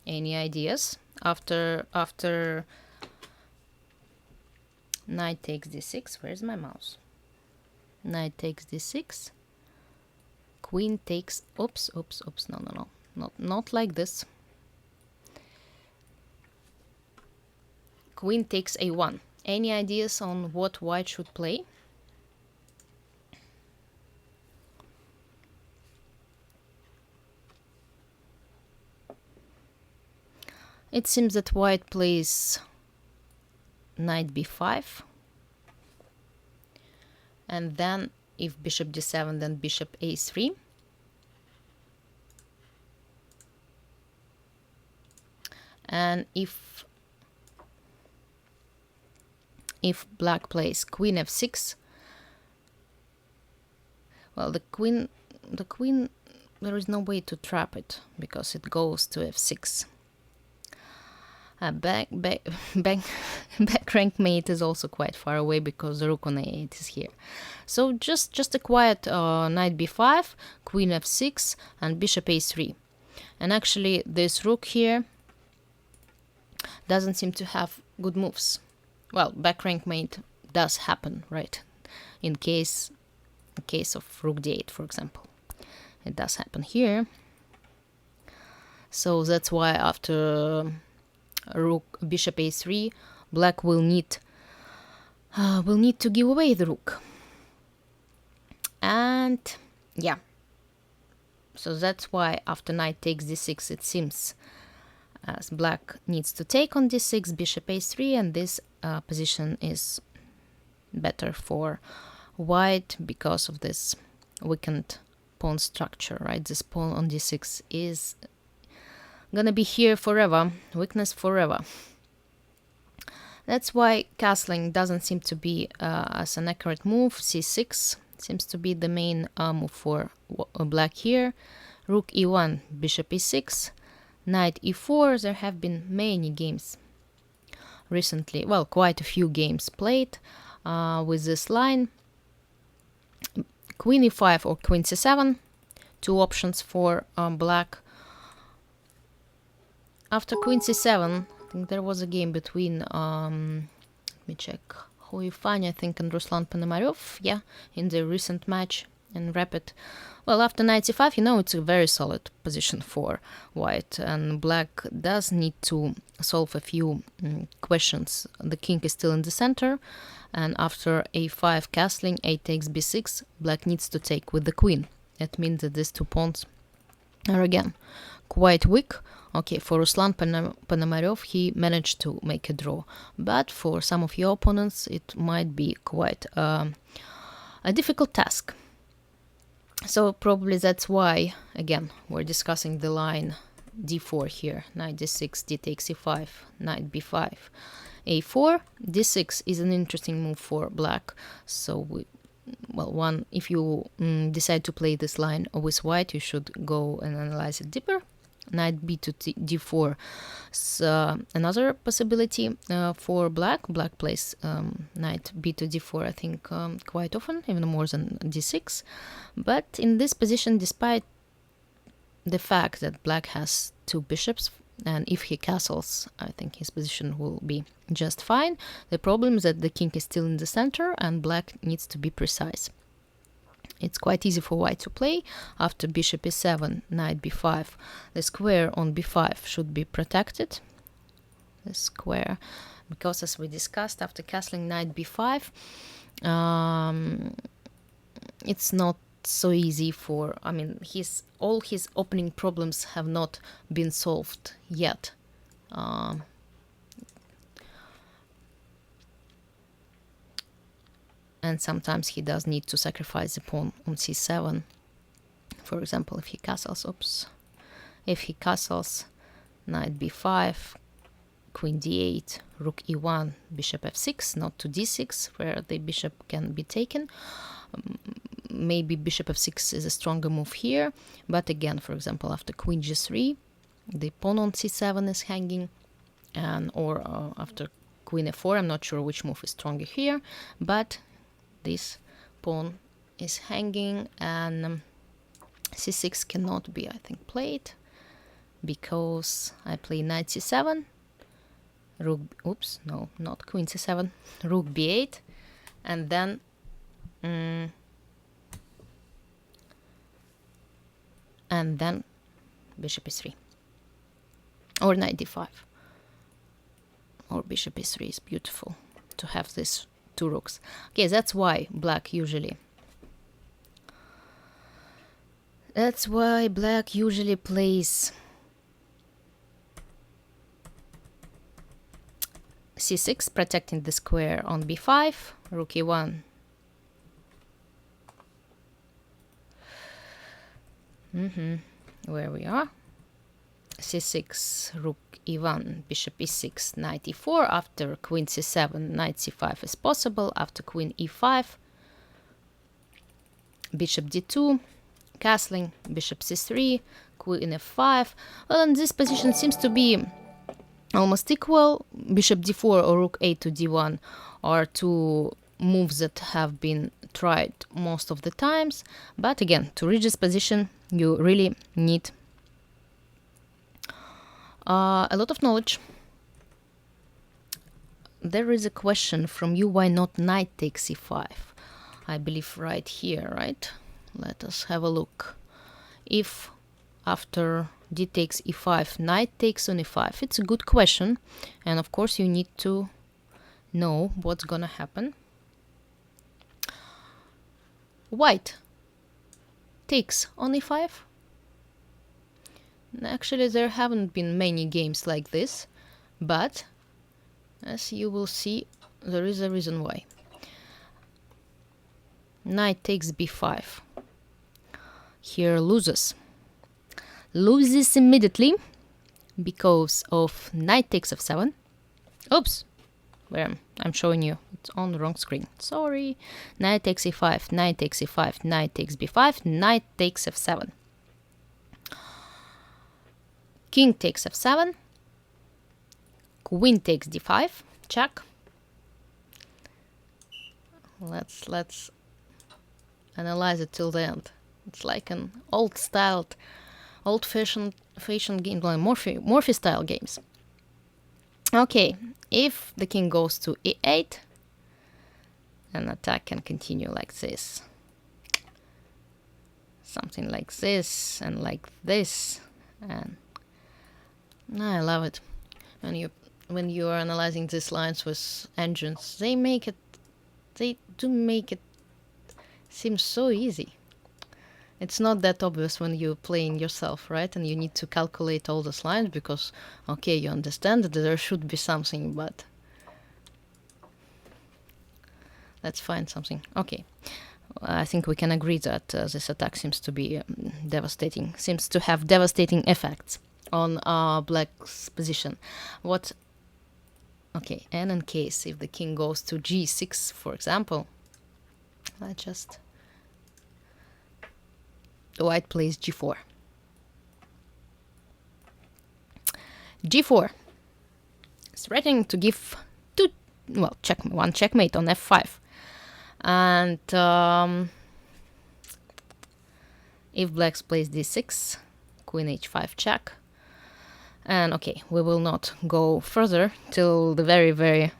Any ideas? After knight takes d6, where's my mouse? Knight takes d6. Queen takes, oops, no, not like this. Queen takes a1. Any ideas on what white should play? It seems that white plays knight b5. And then if bishop d7, then bishop a3. And if black plays queen f6, well, the queen, there is no way to trap it because it goes to f6. Back rank mate is also quite far away because the rook on a8 is here. So just a quiet knight b5, queen f6, and bishop a3. And actually, this rook here doesn't seem to have good moves. Well, back rank mate does happen, right? In case of rook d8, for example, it does happen here. So that's why after rook bishop a3, black will need to give away the rook. And yeah, so that's why after knight takes d6, it seems as black needs to take on d6, bishop a3, and this position is better for white because of this weakened pawn structure, right? This pawn on d6 is gonna be here forever, weakness forever. That's why castling doesn't seem to be as an accurate move. c6 seems to be the main move for black here. Rook e1, bishop e6, knight e4. There have been many games recently, well, quite a few games played with this line. Queen e5 or queen c7, two options for black. After queen c7, I think there was a game between, let me check, Huifan, I think, and Ruslan Ponomarev, yeah, in the recent match in Rapid. Well, after knight c5, it's a very solid position for white, and black does need to solve a few questions. The king is still in the center, and after a5 castling, a takes b6, black needs to take with the queen. That means that these two pawns are again quite weak. Okay, for Ruslan Ponomarev, he managed to make a draw, but for some of your opponents, it might be quite a difficult task. So probably that's why, again, we're discussing the line d4 here. Knight d6, d takes e5, knight b5, a4. d6 is an interesting move for black. So, if you decide to play this line with white, you should go and analyze it deeper. knight b to d4 is another possibility for black. Black plays knight b to d4, I think, quite often, even more than d6. But in this position, despite the fact that black has two bishops, and if he castles, I think his position will be just fine. The problem is that the king is still in the center and black needs to be precise. It's quite easy for white to play. After bishop e7, knight b5, the square on b5 should be protected. The square, because as we discussed, after castling knight b5, it's not so easy for, I mean, all his opening problems have not been solved yet. And sometimes he does need to sacrifice the pawn on c7. For example, if he castles, if he castles, knight b5, queen d8, rook e1, bishop f6, not to d6, where the bishop can be taken. Maybe bishop f6 is a stronger move here, but again, for example, after queen g3, the pawn on c7 is hanging, or after queen f4, I'm not sure which move is stronger here, but this pawn is hanging, and c6 cannot be, I think, played, because I play knight c7, rook, oops, no, not queen c7, rook b8, and then bishop e3, or knight d5, or bishop e3 is beautiful to have this two rooks. Okay, that's why black usually plays c6, protecting the square on b5, rook e1, where we are, c6, rook e1, bishop e6, knight e4. After queen c7, knight c5 is possible. After queen e5, bishop d2, castling, bishop c3, queen f5. Well, and this position seems to be almost equal. Bishop d4 or rook a to d1 are two moves that have been tried most of the times. But again, to reach this position, you really need a lot of knowledge. There is a question from you, why not knight takes e5? I believe right here, right? Let us have a look. If after d takes e5, knight takes on e5, it's a good question. And of course you need to know what's gonna happen. White takes on e5. Actually, there haven't been many games like this, but as you will see, there is a reason why. Knight takes b5. Here loses. Loses immediately because of knight takes f7. Oops, where I'm showing you, it's on the wrong screen. Sorry. Knight takes e5, knight takes e5, knight takes b5, knight takes f7. King takes f7, queen takes d5, check. Let's analyze it till the end. It's like an old-fashioned game, like Morphy-style games. Okay, if the king goes to e8, an attack can continue like this. Something like this, and like this, and I love it. When you are analyzing these lines with engines, they do make it seem so easy. It's not that obvious when you're playing yourself, right? And you need to calculate all those lines because, okay, you understand that there should be something, but let's find something. Okay, I think we can agree that this attack seems to be devastating, seems to have devastating effects on black's position. Okay, and in case if the king goes to g6, for example, white plays g4. g4, threatening to give one checkmate on f5. And if black plays d6, queen h5 check. And okay, we will not go further till the very, very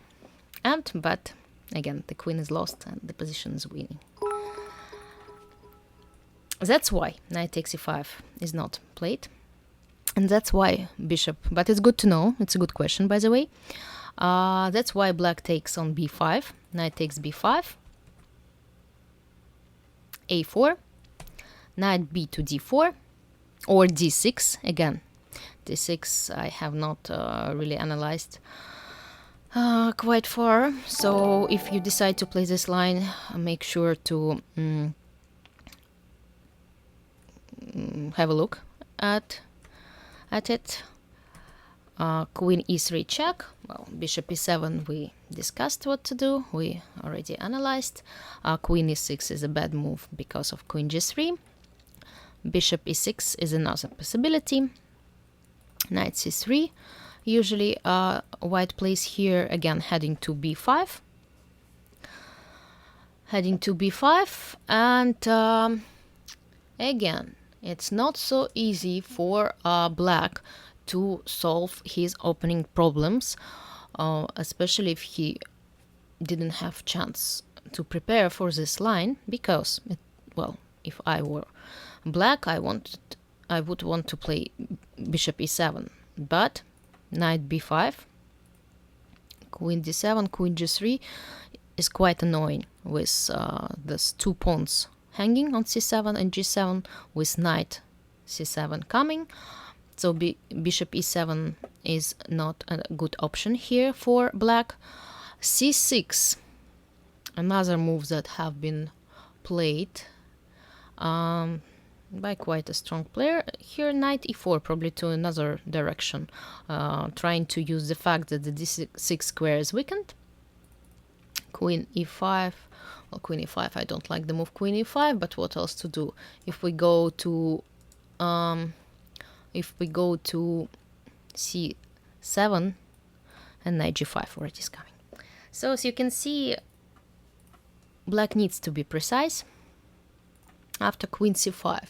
end, but again, the queen is lost and the position is winning. That's why knight takes e5 is not played. And that's why bishop, but it's good to know, it's a good question, by the way. That's why black takes on b5, knight takes b5, a4, knight b to d4, or d6, again. d6 I have not really analyzed quite far, so if you decide to play this line, make sure to have a look at it. Queen e3 check. Well, bishop e7 we discussed what to do, we already analyzed. Queen e6 is a bad move because of queen g3. Bishop e6 is another possibility. Knight c3. Usually white plays here, again heading to b5. Heading to b5, and again, it's not so easy for black to solve his opening problems, especially if he didn't have chance to prepare for this line, because, if I were black, I would want to play bishop e7, but knight b5, queen d7, queen g3 is quite annoying with these 2 pawns hanging on c7 and g7 with knight c7 coming. So bishop e7 is not a good option here for black. c6, another move that have been played by quite a strong player. Here knight e4, probably to another direction, trying to use the fact that the d6 square is weakened. Queen e5, well, queen e5, I don't like the move queen e5, but what else to do? If we go to c7, and knight g5 already is coming. So as you can see, black needs to be precise. After queen c5,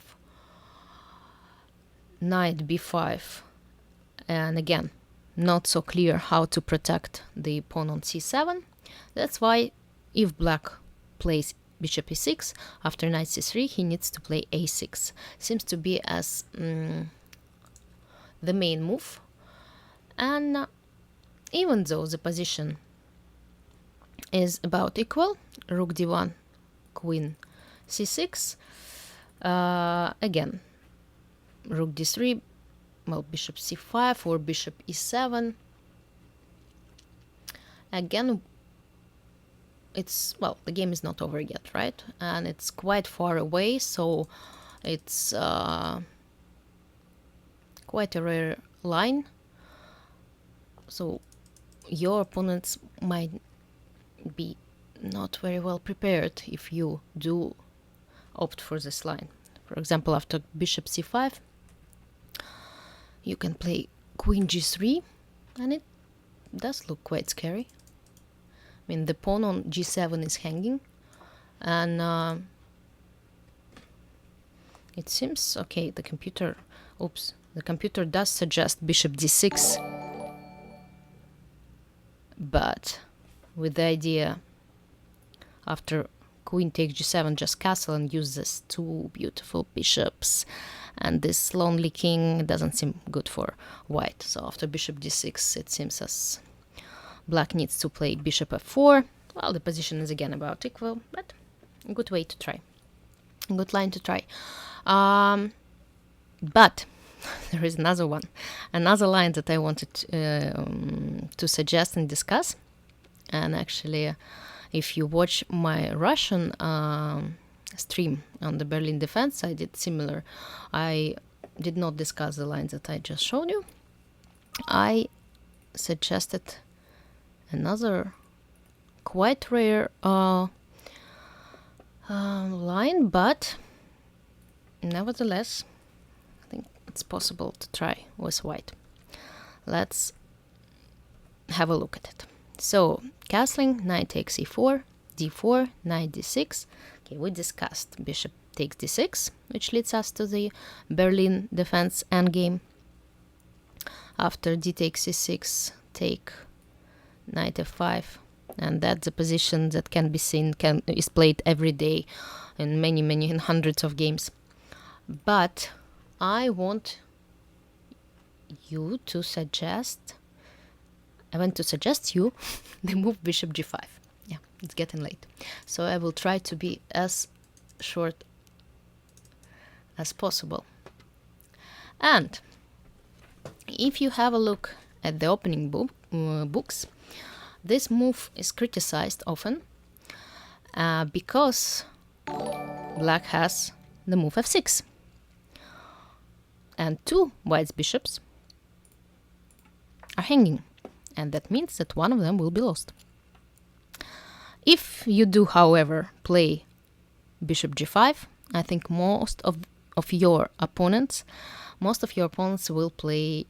knight b5, and again, not so clear how to protect the pawn on c7. That's why if black plays bishop e6, after knight c3, he needs to play a6. Seems to be as the main move. And even though the position is about equal, rook d1, queen c6, again, rook d3, well, bishop c5 or bishop e7. Again, it's, well, the game is not over yet, right? And it's quite far away, so it's quite a rare line. So your opponents might be not very well prepared if you do opt for this line. For example, after bishop c5, you can play queen g3, and it does look quite scary. I mean, the pawn on g7 is hanging, and it seems okay. The computer does suggest bishop d6, but with the idea after queen takes g7, just castle and use these 2 beautiful bishops, and this lonely king doesn't seem good for white. So after bishop d6, it seems as black needs to play bishop f4. Well, the position is again about equal, but a good way to try. A good line to try. But there is another one. Another line that I wanted to suggest and discuss. And actually, if you watch my Russian stream on the Berlin defense, I did similar. I did not discuss the lines that I just showed you. I suggested another quite rare line, but nevertheless, I think it's possible to try with white. Let's have a look at it. So, castling, knight takes e4, d4, knight d6. Okay, we discussed bishop takes d6, which leads us to the Berlin defense endgame. After d takes e6, take knight f5, and that's a position that can be seen, is played every day in in hundreds of games. But I want to suggest you the move bishop g5. Yeah, it's getting late. So I will try to be as short as possible. And if you have a look at the opening books, this move is criticized often because black has the move f6 and two white's bishops are hanging, and that means that one of them will be lost. If you do, however, play bishop g5, I think most of your opponents will play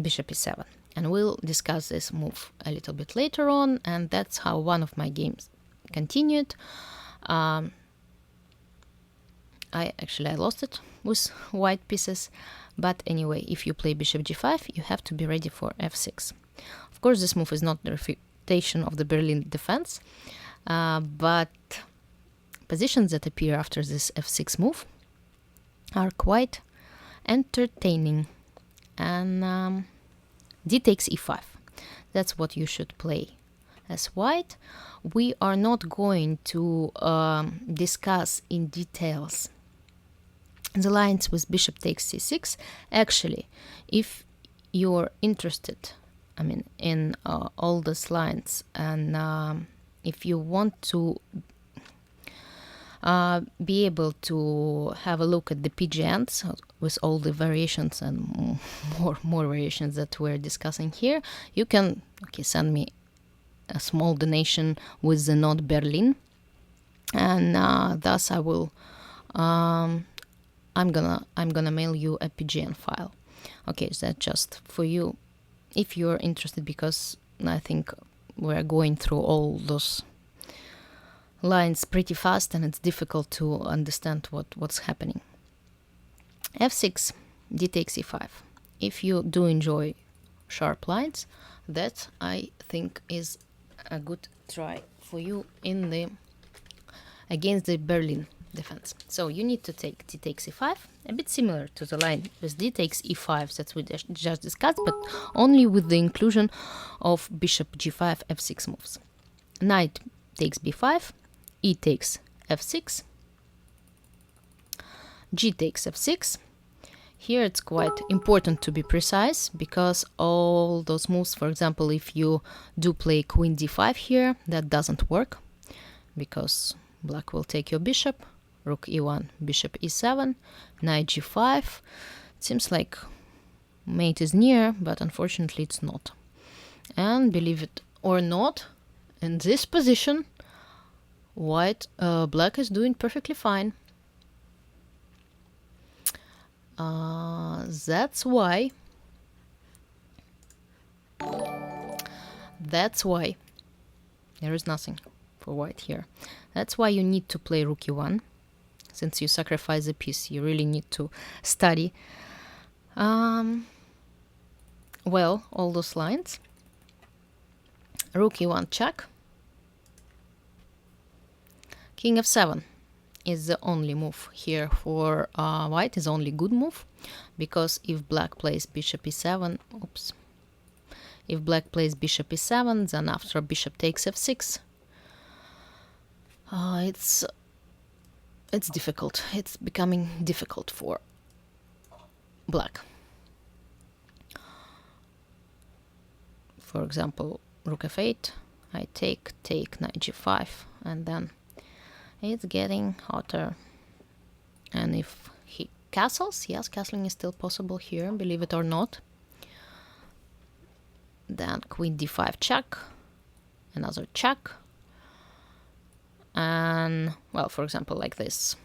bishop e7, and we'll discuss this move a little bit later on, and that's how one of my games continued. I lost it with white pieces, but anyway, if you play bishop g5, you have to be ready for f6. Of course, this move is not the refutation of the Berlin defense, but positions that appear after this f6 move are quite entertaining. And d takes e5. That's what you should play as white. We are not going to discuss in details the lines with bishop takes c6. Actually, if you're interested, in all those lines, and if you want to be able to have a look at the PGNs with all the variations and more variations that we're discussing here, you can send me a small donation with the node Berlin, and thus I will I'm gonna mail you a PGN file. Okay, so that's just for you if you're interested, because I think we're going through all those lines pretty fast and it's difficult to understand what's happening. f6, d takes e5. If you do enjoy sharp lines, that I think is a good try for you against the Berlin defense. So you need to take d takes e5, a bit similar to the line with d takes e5 that we just discussed, but only with the inclusion of bishop g5 f6 moves. Knight takes b5, e takes f6, g takes f6. Here it's quite important to be precise, because all those moves, for example, if you do play queen d5 here, that doesn't work, because black will take your bishop, rook e1, bishop e7, knight g5. It seems like mate is near, but unfortunately it's not. And believe it or not, in this position, black is doing perfectly fine. That's why there is nothing for white here. That's why you need to play rook e1. Since you sacrifice a piece, you really need to study all those lines. Rook e1 check. King f7 is the only move here for white, is the only good move, because if black plays bishop e7, if black plays bishop e7, then after bishop takes f6, it's difficult. It's becoming difficult for black. For example, rook f8, I take knight g5, and then it's getting hotter. And if he castles, yes, castling is still possible here, believe it or not. Then queen d5 check, another check. And, well, for example, like this.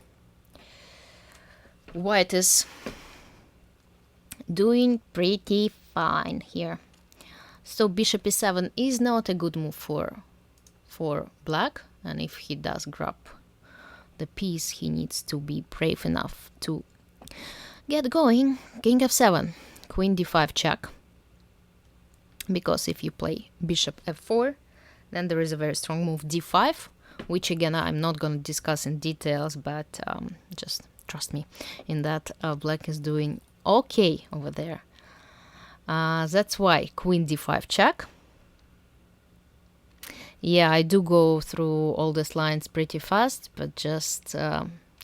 White is doing pretty fine here. So bishop e7 is not a good move for black, and if he does grab the piece, he needs to be brave enough to get going. King f7, queen d5 check, because if you play bishop f4, then there is a very strong move d5, which again I'm not going to discuss in details, but just trust me in that. Black is doing okay over there. That's why queen d5 check. Yeah, I do go through all these lines pretty fast, but just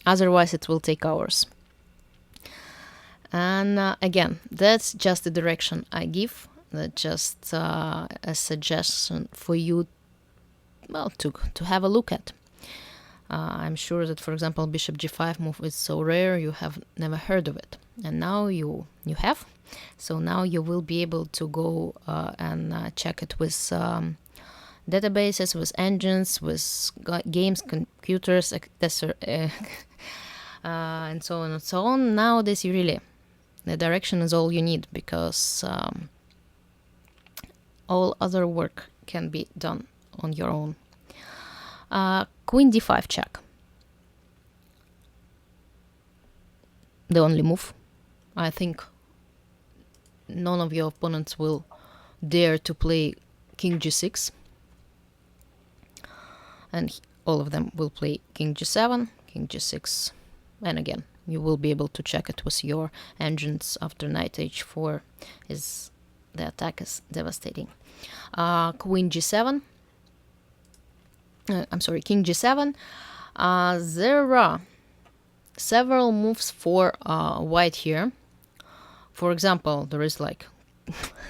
otherwise it will take hours. And again, that's just the direction I give. That's just a suggestion for you, well, to have a look at. I'm sure that, for example, bishop g5 move is so rare you have never heard of it, and now you have. So now you will be able to go and check it with databases, with engines, with games, computers, etc., and so on and so on. Nowadays, you really, the direction is all you need, because all other work can be done on your own. Queen d5 check. The only move. I think none of your opponents will dare to play king g6. And all of them will play king g7, king g6. And again, you will be able to check it with your engines after knight h4. The attack is devastating. Queen g7. King g7. There are several moves for white here. For example, there is like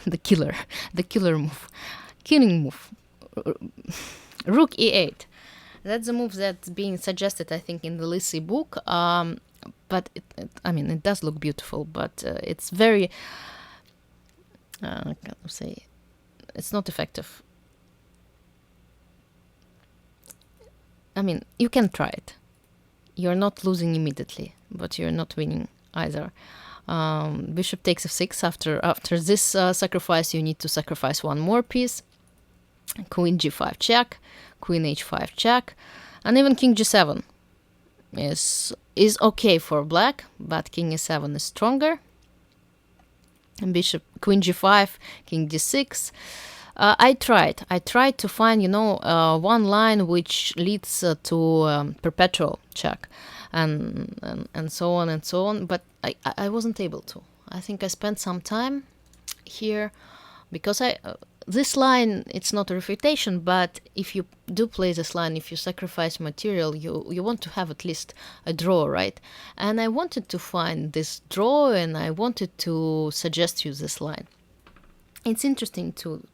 the killer move, killing move, rook e8. That's a move that's being suggested, I think, in the Lisi book. But it does look beautiful, but it's very, I can't say, it's not effective. You can try it. You're not losing immediately, but you're not winning either. Bishop takes f6. After this sacrifice, you need to sacrifice one more piece. Queen g5 check, queen h5 check, and even king g7 is okay for black, but king e7 is stronger. And queen g5, king d6. I tried to find, one line which leads to perpetual check, and so on and so on. But I wasn't able to. I think I spent some time here because this line, it's not a refutation, but if you do play this line, if you sacrifice material, you want to have at least a draw, right? And I wanted to find this draw, and I wanted to suggest you this line. It's interesting to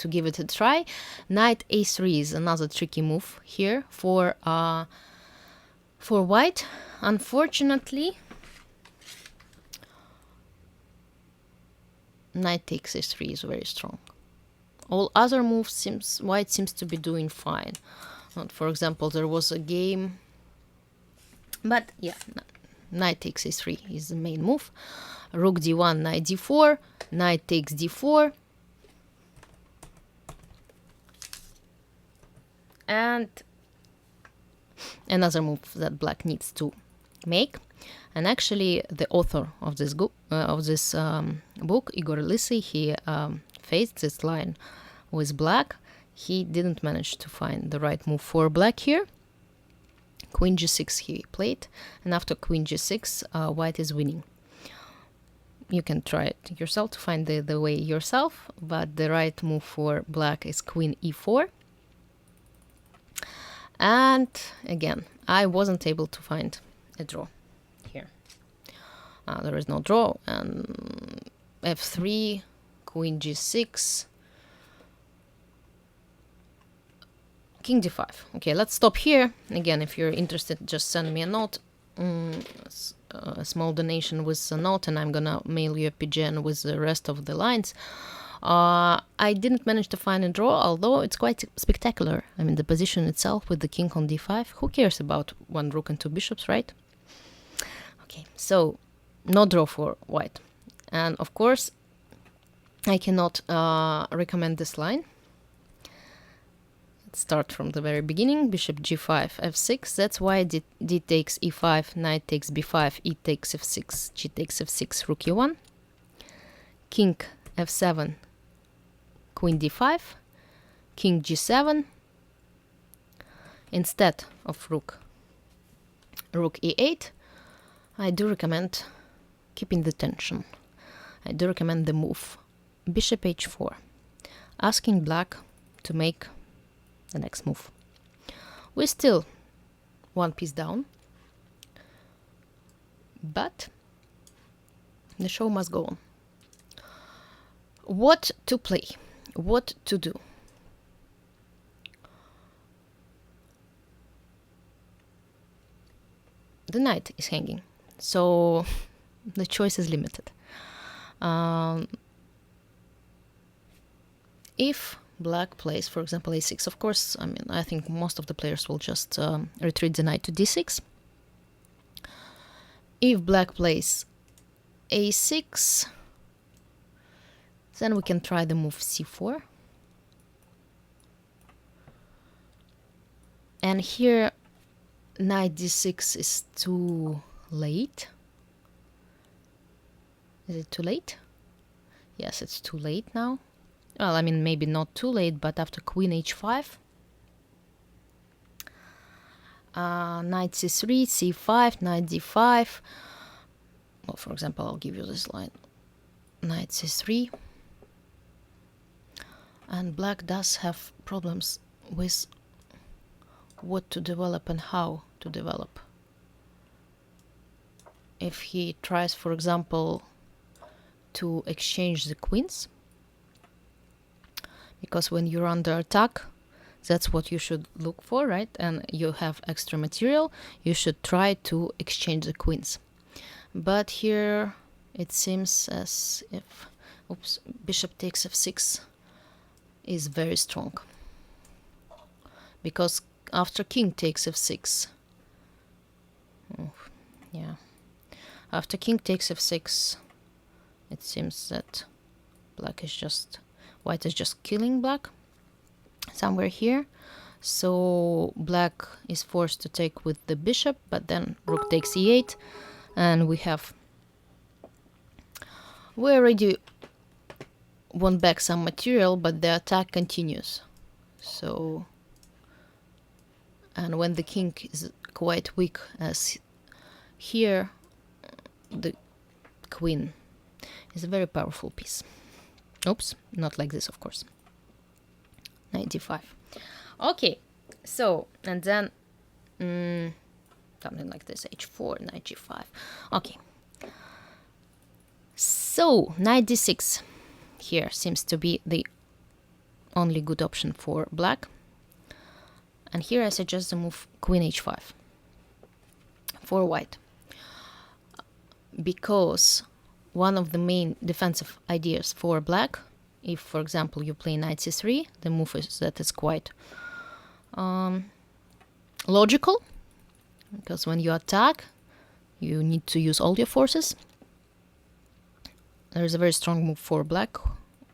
give it a try. Knight a3 is another tricky move here for white. Unfortunately, knight takes a3 is very strong. All other moves white seems to be doing fine. For example, there was a game, but yeah, knight takes a3 is the main move. Rook d1, knight d4, knight takes d4, and another move that black needs to make. And actually, the author of this book, Igor Lisi, he faced this line with black. He didn't manage to find the right move for black here. Queen g6 he played, and after queen g6, white is winning. You can try it yourself to find the way yourself, but the right move for black is queen e4. And again, I wasn't able to find a draw here. There is no draw, and f3, queen g6, king d5. Okay, let's stop here. Again, if you're interested, just send me a note. A small donation with a note, and I'm gonna mail you a PGN with the rest of the lines. I didn't manage to find a draw, although it's quite spectacular. The position itself with the king on d5. Who cares about one rook and two bishops, right? Okay, so no draw for white. And of course, I cannot recommend this line. Let's start from the very beginning. Bishop g5, f6. That's why d takes e5, knight takes b5, e takes f6, g takes f6, rook e1. King f7, queen d5, king g7. Instead of rook e8, I do recommend keeping the tension. I do recommend the move bishop h4, asking black to make the next move. We're still one piece down, but the show must go on. What to play? What to do? The knight is hanging, so the choice is limited. If black plays, for example, a6, of course, I think most of the players will just retreat the knight to d6. If black plays a6, then we can try the move c4. And here, knight d6 is too late. Is it too late? Yes, it's too late now. Well, maybe not too late, but after queen h5, knight c3, c5, knight d5. Well, for example, I'll give you this line. Knight c3. And black does have problems with what to develop and how to develop. If he tries, for example, to exchange the queens, because when you're under attack, that's what you should look for, right? And you have extra material, you should try to exchange the queens. But here it seems as if bishop takes f6 is very strong, because after king takes f6, after king takes f6, it seems that white is just killing black somewhere here. So black is forced to take with the bishop, but then rook takes e8, and we already won back some material, but the attack continues. So, and when the king is quite weak, as here, the queen is a very powerful piece. Oops, not like this, of course. Knight d5. Okay, so, and then something like this, h4, knight g5. Okay. So, knight d6 here seems to be the only good option for black. And here I suggest the move queen h5 for white, because one of the main defensive ideas for black, if for example you play knight c3, the move is quite logical, because when you attack you need to use all your forces. There is a very strong move for black,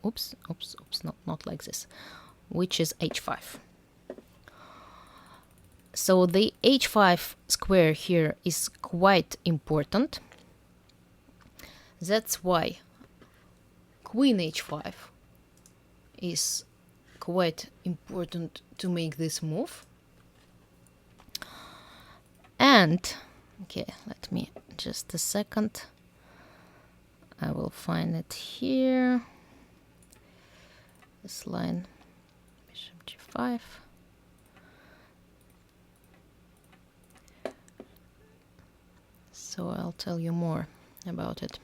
not like this, which is h5. So the h5 square here is quite important. That's why queen h5 is quite important to make this move. And, okay, let me just a second. I will find it here. This line, bishop g5. So I'll tell you more about it.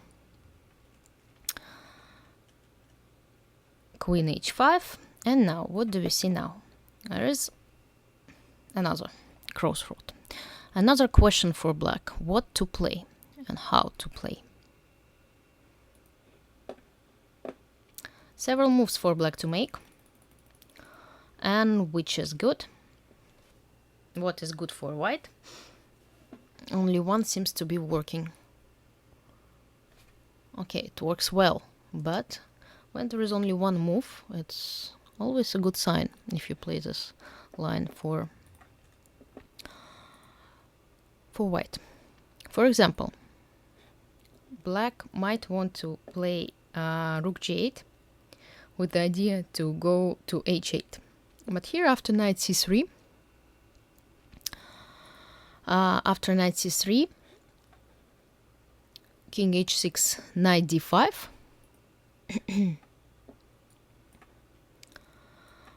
Queen h5, and now what do we see now? There is another crossroad, another question for black: what to play and how to play. Several moves for black to make, and which is good. What is good for white? Only one seems to be working. Okay, it works well, but when there is only one move, it's always a good sign if you play this line for white. For example, black might want to play rook g8 with the idea to go to h8. But here after knight c3, king h6, knight d5,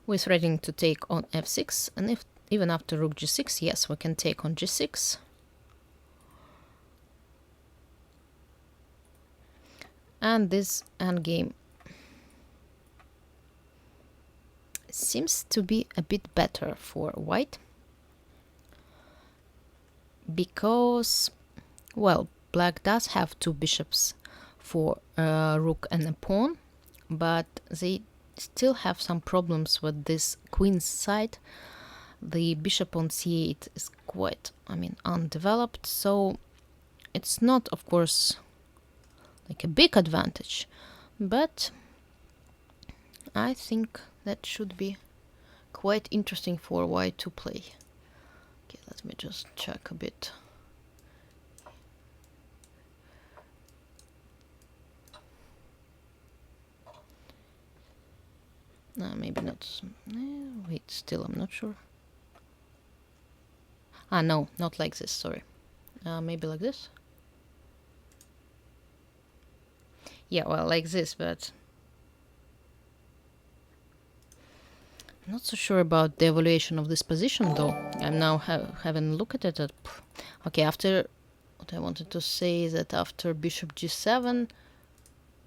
we're threatening to take on f6, and even after rook g6, yes, we can take on g6. And this endgame seems to be a bit better for white, because, well, black does have two bishops for a rook and a pawn, but they still have some problems with this queen's side. The bishop on c8 is quite, undeveloped, so it's not, of course, like a big advantage, but I think that should be quite interesting for white to play. Okay, let me just check a bit. Maybe not. Wait, still I'm not sure. No, not like this, sorry. Maybe like this? Yeah, well, like this, but I'm not so sure about the evaluation of this position, though. I'm now having a look at it. Okay, after, what I wanted to say is that after bishop g7,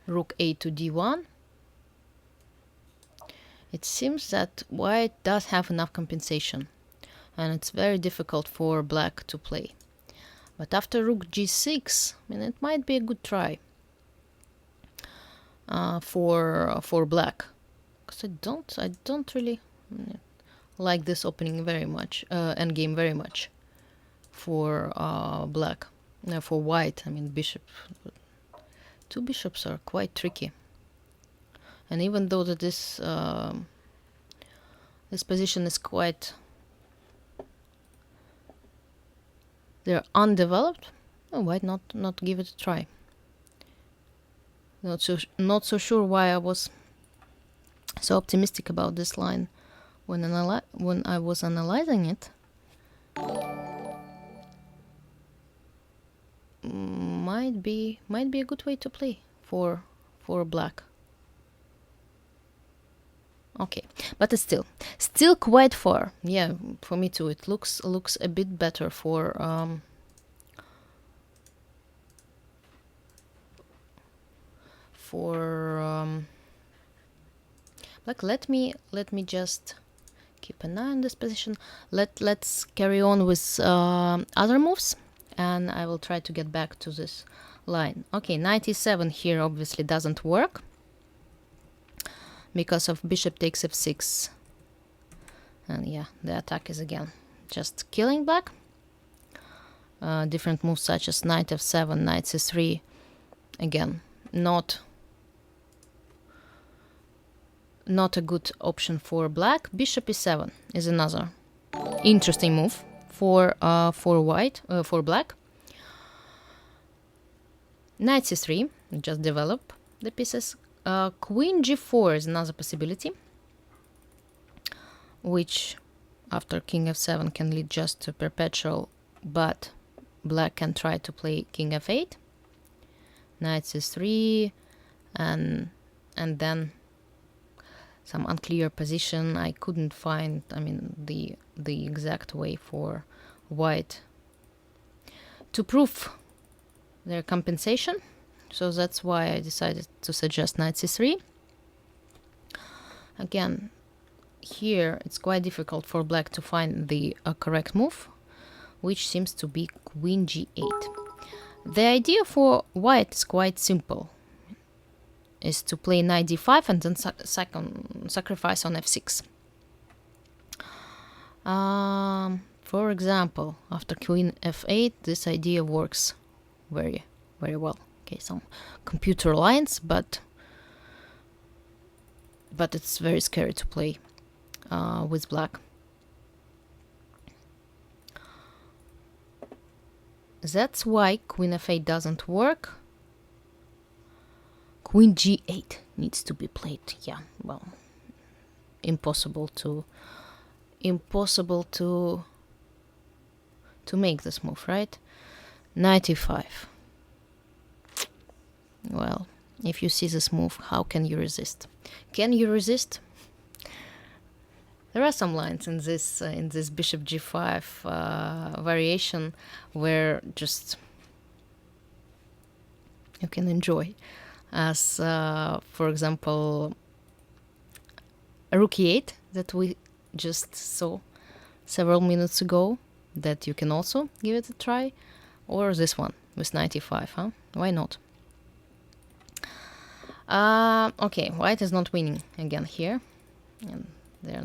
rook a to d1, it seems that white does have enough compensation, and it's very difficult for black to play. But after rook g6, it might be a good try for black, because I don't really like this opening very much, endgame very much for black. For white, two bishops are quite tricky. And even though that this position is quite, they're undeveloped, why not give it a try? Not so sure why I was so optimistic about this line when I was analyzing it. Might be a good way to play for black. Okay, but it's still quite far. Yeah, for me too. It looks a bit better for black. Let me just keep an eye on this position. Let's carry on with other moves, and I will try to get back to this line. Okay, knight e7 here obviously doesn't work because of bishop takes f6, and yeah, the attack is again just killing black. Different moves such as knight f7, knight c3, again not a good option for black. Bishop e7 is another interesting move for black. Knight c3, just develop the pieces. Queen g4 is another possibility, which after king f7 can lead just to perpetual, but black can try to play king f8, knight c3, and then some unclear position. I couldn't find, the exact way for white to prove their compensation. So that's why I decided to suggest knight c3. Again, here it's quite difficult for black to find the correct move, which seems to be queen g8. The idea for white is quite simple, is to play knight d5 and then sacrifice on f6. For example, after queen f8, this idea works very, very well. Okay, some computer lines, but but it's very scary to play with black. That's why queen f8 doesn't work. Queen g8 needs to be played. Yeah, well, impossible to make this move, right? Knight e5. Well, if you see this move, how can you resist? Can you resist? There are some lines in this bishop g5 variation where just you can enjoy, as for example rook e8 that we just saw several minutes ago, that you can also give it a try, or this one with knight e5, huh? Why not? Okay, white is not winning again here, and they're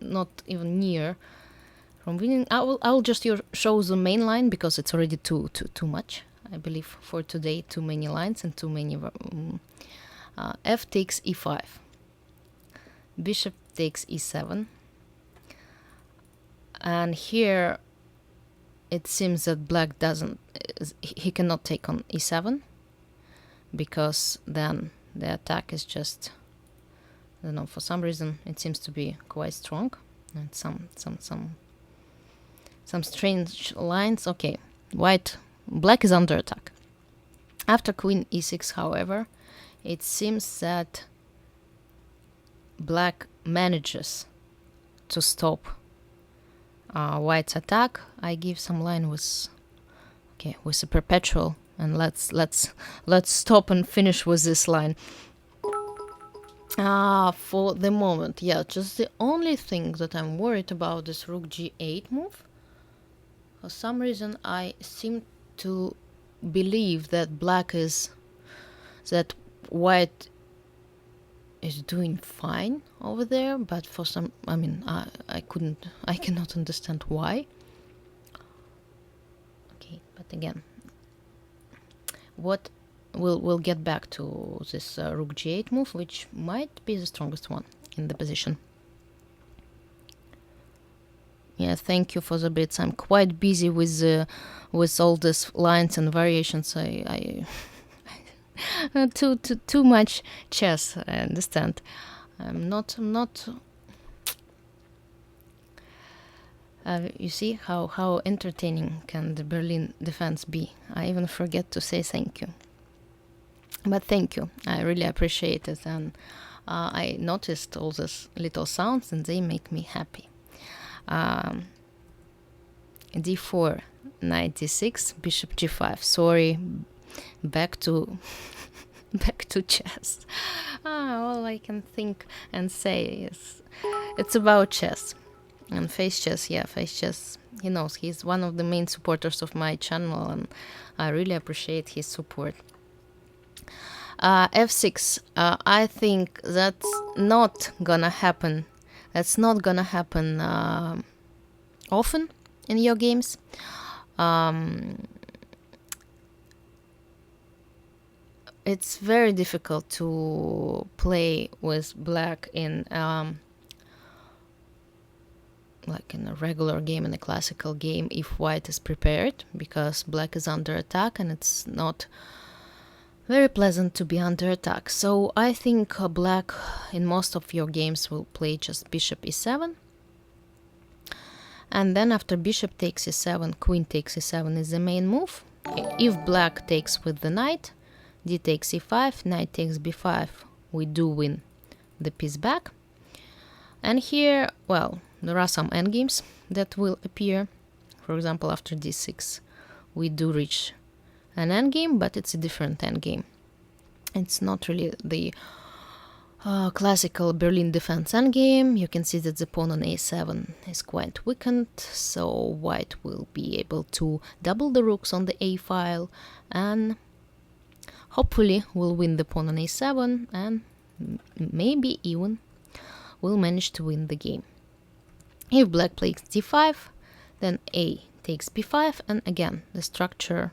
not even near from winning. I'll just show the main line because it's already too much, I believe, for today. Too many lines and too many. F takes e5, bishop takes e7, and here it seems that black he cannot take on e7, because then the attack is just, I don't know, for some reason it seems to be quite strong, and some strange lines. Okay, black is under attack. After queen e6, however, it seems that black manages to stop white's attack. I give some line with a perpetual, and let's stop and finish with this line. For the moment, yeah, just the only thing that I'm worried about is rook g8 move. For some reason, I seem to believe that white is doing fine over there, but for some, I cannot understand why. Okay, but again, we'll get back to this rook g8 move, which might be the strongest one in the position. Yeah, thank you for the bits. I'm quite busy with all these lines and variations. I too much chess, I understand. I'm not you see how entertaining can the Berlin defense be. I even forget to say thank you. But thank you, I really appreciate it, and I noticed all these little sounds and they make me happy. d4, knight d6, bishop g5. Sorry, back to chess. All I can think and say is it's about chess. And face chess, he knows he's one of the main supporters of my channel, and I really appreciate his support. f6, I think that's not gonna happen. That's not gonna happen often in your games. It's very difficult to play with black in like in a regular game, in a classical game, if white is prepared, because black is under attack and it's not very pleasant to be under attack. So I think black in most of your games will play just bishop e7, and then after bishop takes e7, queen takes e7 is the main move. If black takes with the knight, d takes e5, knight takes b5, we do win the piece back. And here, well, there are some endgames that will appear. For example, after d6 we do reach an endgame, but it's a different endgame. It's not really the classical Berlin defense endgame. You can see that the pawn on a7 is quite weakened, so white will be able to double the rooks on the a file, and hopefully will win the pawn on a7, and maybe even will manage to win the game. If black plays d5, then a takes b5, and again the structure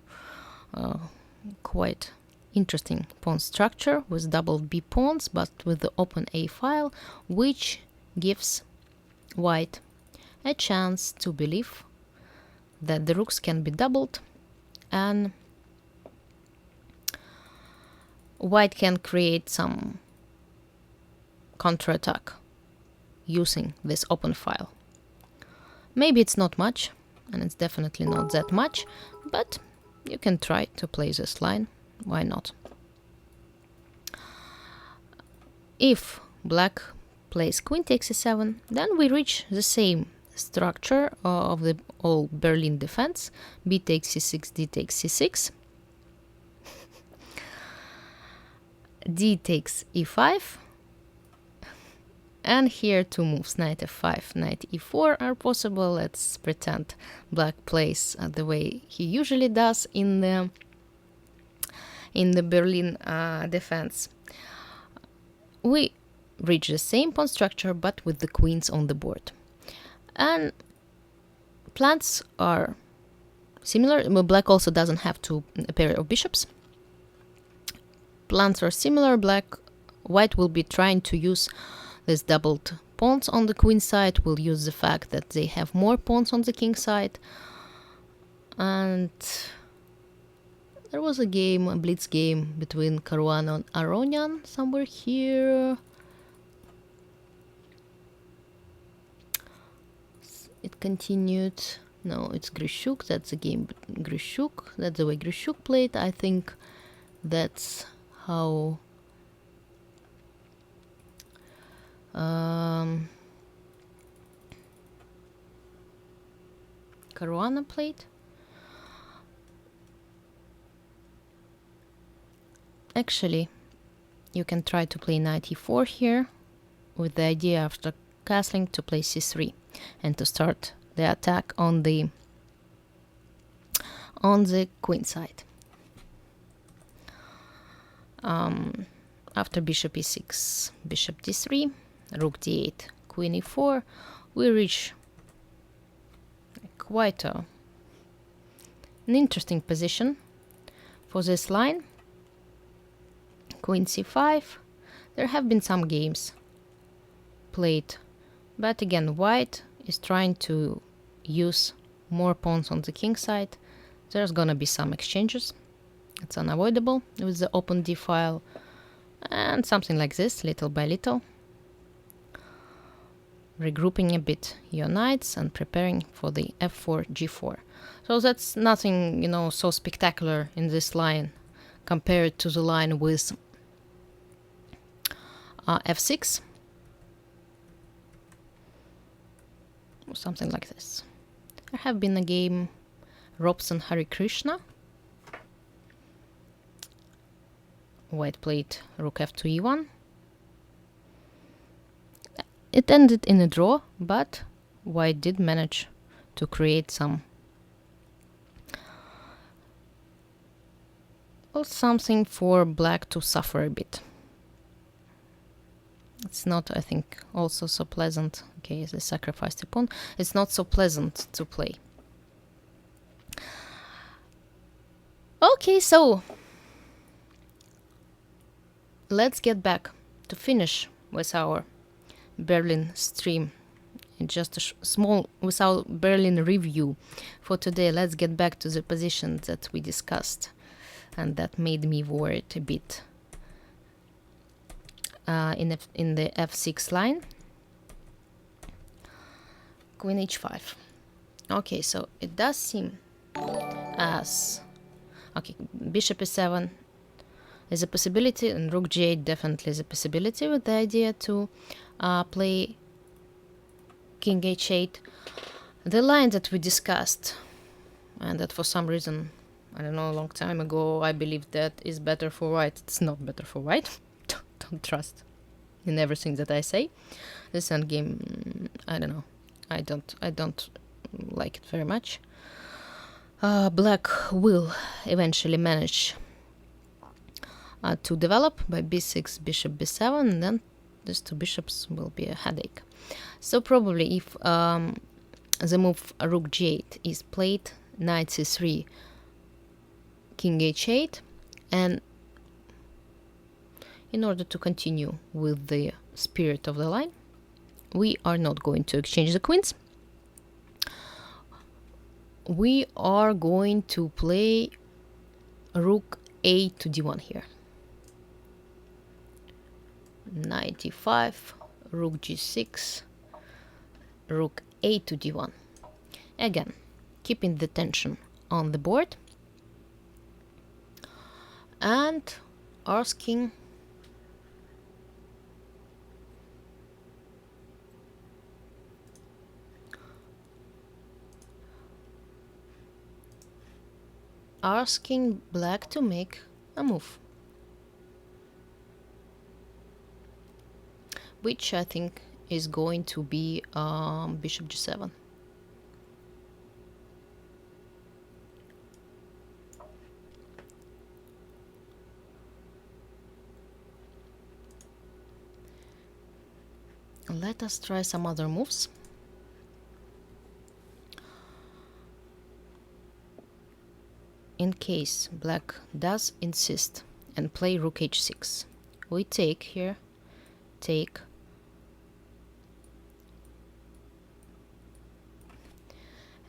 quite interesting pawn structure with double B pawns, but with the open A file, which gives white a chance to believe that the rooks can be doubled and white can create some counterattack using this open file. Maybe it's not much, and it's definitely not that much, but you can try to play this line. Why not? If black plays queen takes e7, then we reach the same structure of the old Berlin defense. B takes c6, d takes c6. D takes e5. And here two moves, knight f5, knight e4 are possible. Let's pretend black plays the way he usually does in the Berlin defense. We reach the same pawn structure, but with the queens on the board. And plans are similar. Black also doesn't have a pair of bishops. Plans are similar. White will be trying to use this doubled pawns on the queen side, will use the fact that they have more pawns on the king side. And there was a blitz game between Caruana and Aronian somewhere here. It continued. No, it's Grishuk. That's the game. Grishuk. That's the way Grishuk played. I think that's how Caruana played. Actually, you can try to play knight e4 here with the idea after castling to play c3 and to start the attack on the queen side. After bishop e6, bishop d3, rook d8, queen e4, we reach quite an interesting position for this line. Queen c5. There have been some games played, but again white is trying to use more pawns on the king side. There's gonna be some exchanges. It's unavoidable with the open d file and something like this, little by little. Regrouping a bit your knights and preparing for the f4, g4. So that's nothing, so spectacular in this line compared to the line with f6. Or something like this. There have been a game Robson Hare Krishna. White played rook f2 e1. It ended in a draw, but white did manage to create something for black to suffer a bit. It's not, I think, also so pleasant. Okay, they sacrificed a pawn. It's not so pleasant to play. Okay, so let's get back to finish with our Berlin stream. Just a small, without Berlin review for today. Let's get back to the positions that we discussed and that made me worried a bit. In the f6 line, queen h5. Okay, so it does seem as bishop e7 is a possibility, and rook g8 definitely is a possibility, with the idea to play king h8. The line that we discussed, and that for some reason, I don't know, a long time ago, I believed that is better for white. It's not better for white. Don't trust in everything that I say. This endgame, I don't know. I don't like it very much. Black will eventually manage to develop by b6, bishop b7, and then these two bishops will be a headache. So probably if the move rook g8 is played, knight c3, king h8, and in order to continue with the spirit of the line, we are not going to exchange the queens. We are going to play rook a to d1 here. Knight e5, rook g6, rook a to d1. Again, keeping the tension on the board and asking black to make a move, which I think is going to be bishop g7. Let us try some other moves. In case black does insist and play rook h6, we take here, take,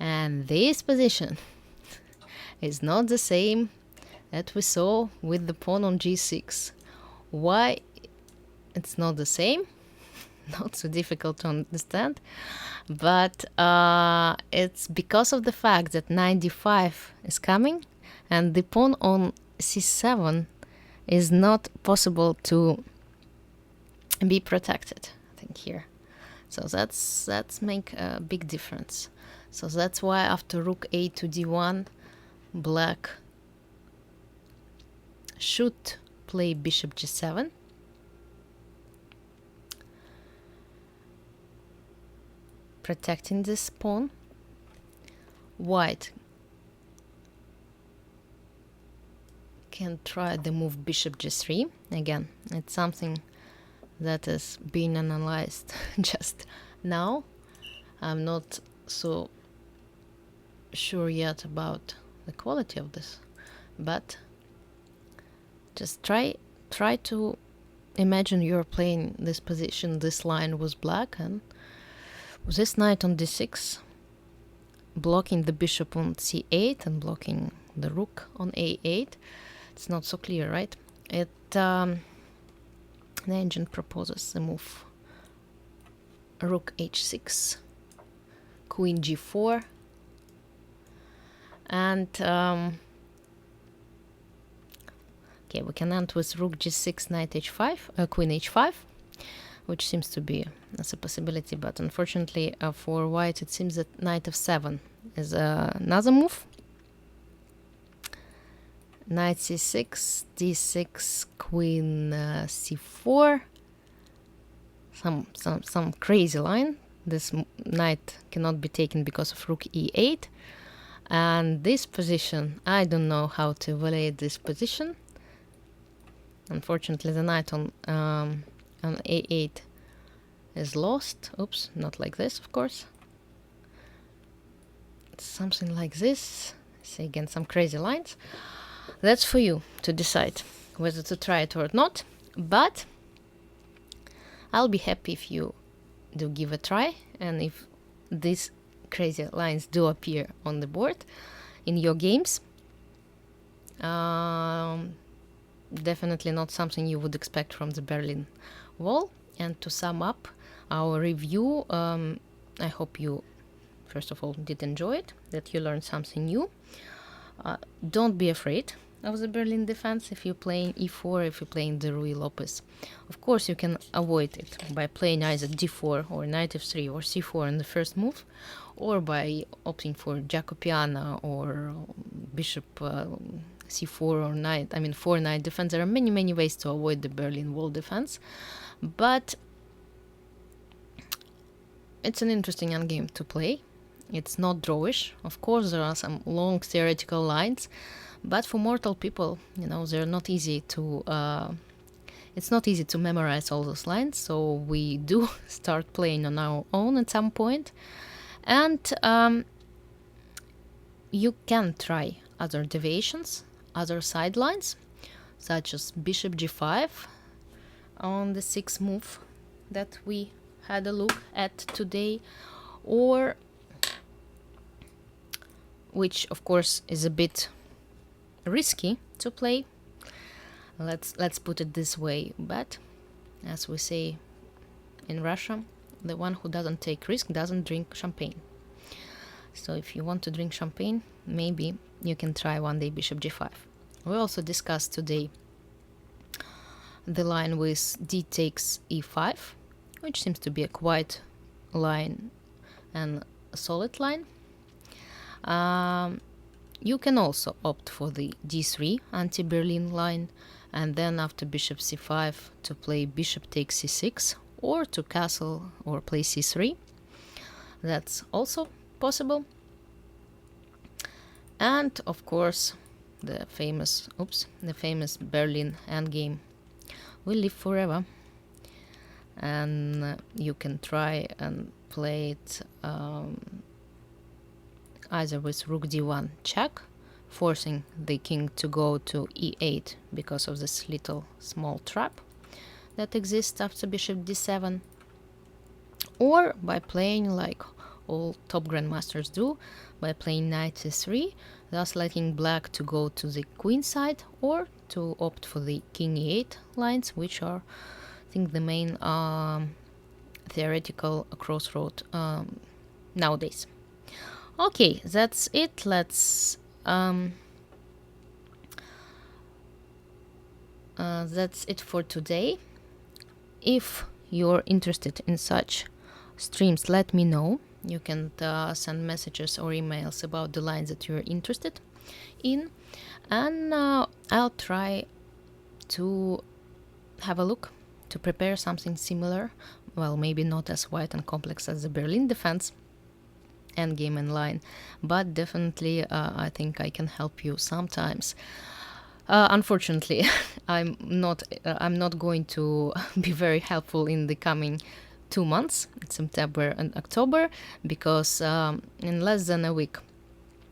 and this position is not the same that we saw with the pawn on g6. Why it's not the same? Not so difficult to understand, but it's because of the fact that knight d5 is coming and the pawn on c7 is not possible to be protected, I think, here. So that's make a big difference. So that's why after rook a to d1, black should play bishop g7. Protecting this pawn. White can try the move bishop g3. Again, it's something that is being analyzed just now. I'm not so sure yet about the quality of this, but just try to imagine you're playing this position, this line was black, and this knight on d6 blocking the bishop on c8 and blocking the rook on a8. It's not so clear, right? The engine proposes the move rook h6, queen g4, and okay, we can end with rook g6, knight h5, queen h5, which seems to be as a possibility, but unfortunately for white it seems that knight f7 is another move. Knight c6, d6, queen c4. Some crazy line. This knight cannot be taken because of rook e8. And this position, I don't know how to evaluate this position. Unfortunately, the knight on a8 is lost. Oops, not like this, of course. It's something like this. See, again, some crazy lines. That's for you to decide whether to try it or not. But I'll be happy if you do give a try, and if these crazy lines do appear on the board in your games. Definitely not something you would expect from the Berlin Wall. And to sum up our review, I hope you, first of all, did enjoy it, that you learned something new. Don't be afraid of the Berlin defense if you're playing e4, if you're playing the Ruy Lopez. Of course, you can avoid it by playing either d4 or knight f3 or c4 in the first move, or by opting for Jacobiana or bishop c4 or knight, 4-knight defense. There are many ways to avoid the Berlin Wall defense, but it's an interesting endgame to play. It's not drawish. Of course, there are some long theoretical lines, but for mortal people, they're not easy to. It's not easy to memorize all those lines. So we do start playing on our own at some point, and you can try other deviations, other sidelines, such as bishop g5, on the sixth move that we had a look at today, or which of course is a bit risky to play. Let's put it this way, but as we say in Russia, the one who doesn't take risk doesn't drink champagne. So if you want to drink champagne, maybe you can try one day bishop g5. We also discussed today the line with d takes e5, which seems to be a quite line and a solid line. You can also opt for the d3 anti-Berlin line, and then after bishop c5 to play bishop takes c6, or to castle or play c3. That's also possible. And of course the famous Berlin endgame will live forever, and you can try and play it either with rook d1 check, forcing the king to go to e8 because of this little small trap that exists after bishop d7, or by playing like all top grandmasters do, by playing knight c3, thus letting black to go to the queen side, or to opt for the king e8 lines, which are, I think, the main theoretical crossroad nowadays. Okay, that's it. That's it for today. If you're interested in such streams, let me know. You can send messages or emails about the lines that you're interested in, and I'll try to have a look to prepare something similar. Well, maybe not as wide and complex as the Berlin defense endgame and line, but definitely I think I can help you sometimes. Unfortunately, I'm not going to be very helpful in the coming 2 months, September and October, because in less than a week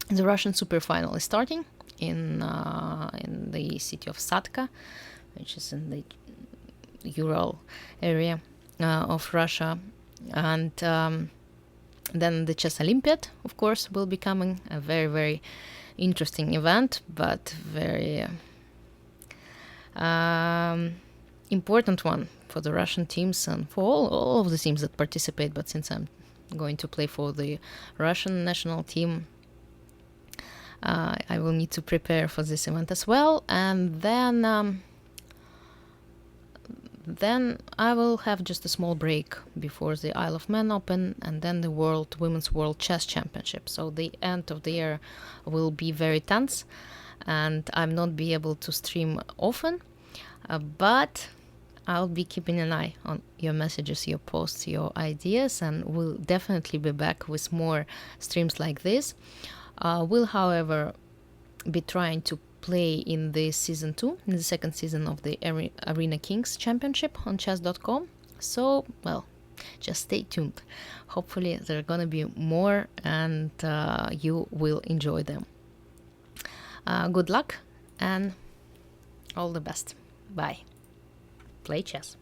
the Russian Super Final is starting in the city of Satka, which is in the Ural area of Russia, and then the Chess Olympiad, of course, will be coming, a very, very interesting event, but very important one for the Russian teams and for all of the teams that participate. But since I'm going to play for the Russian national team, I will need to prepare for this event as well. And then I will have just a small break before the Isle of Man Open, and then the Women's World Chess Championship. So the end of the year will be very tense, and I'll not be able to stream often, but I'll be keeping an eye on your messages, your posts, your ideas, and we'll definitely be back with more streams like this. We'll, however, be trying to play in the season 2, in the second season of the Arena Kings Championship on chess.com. So, well, just stay tuned. Hopefully there are gonna be more, and you will enjoy them. Good luck and all the best. Bye. Play chess.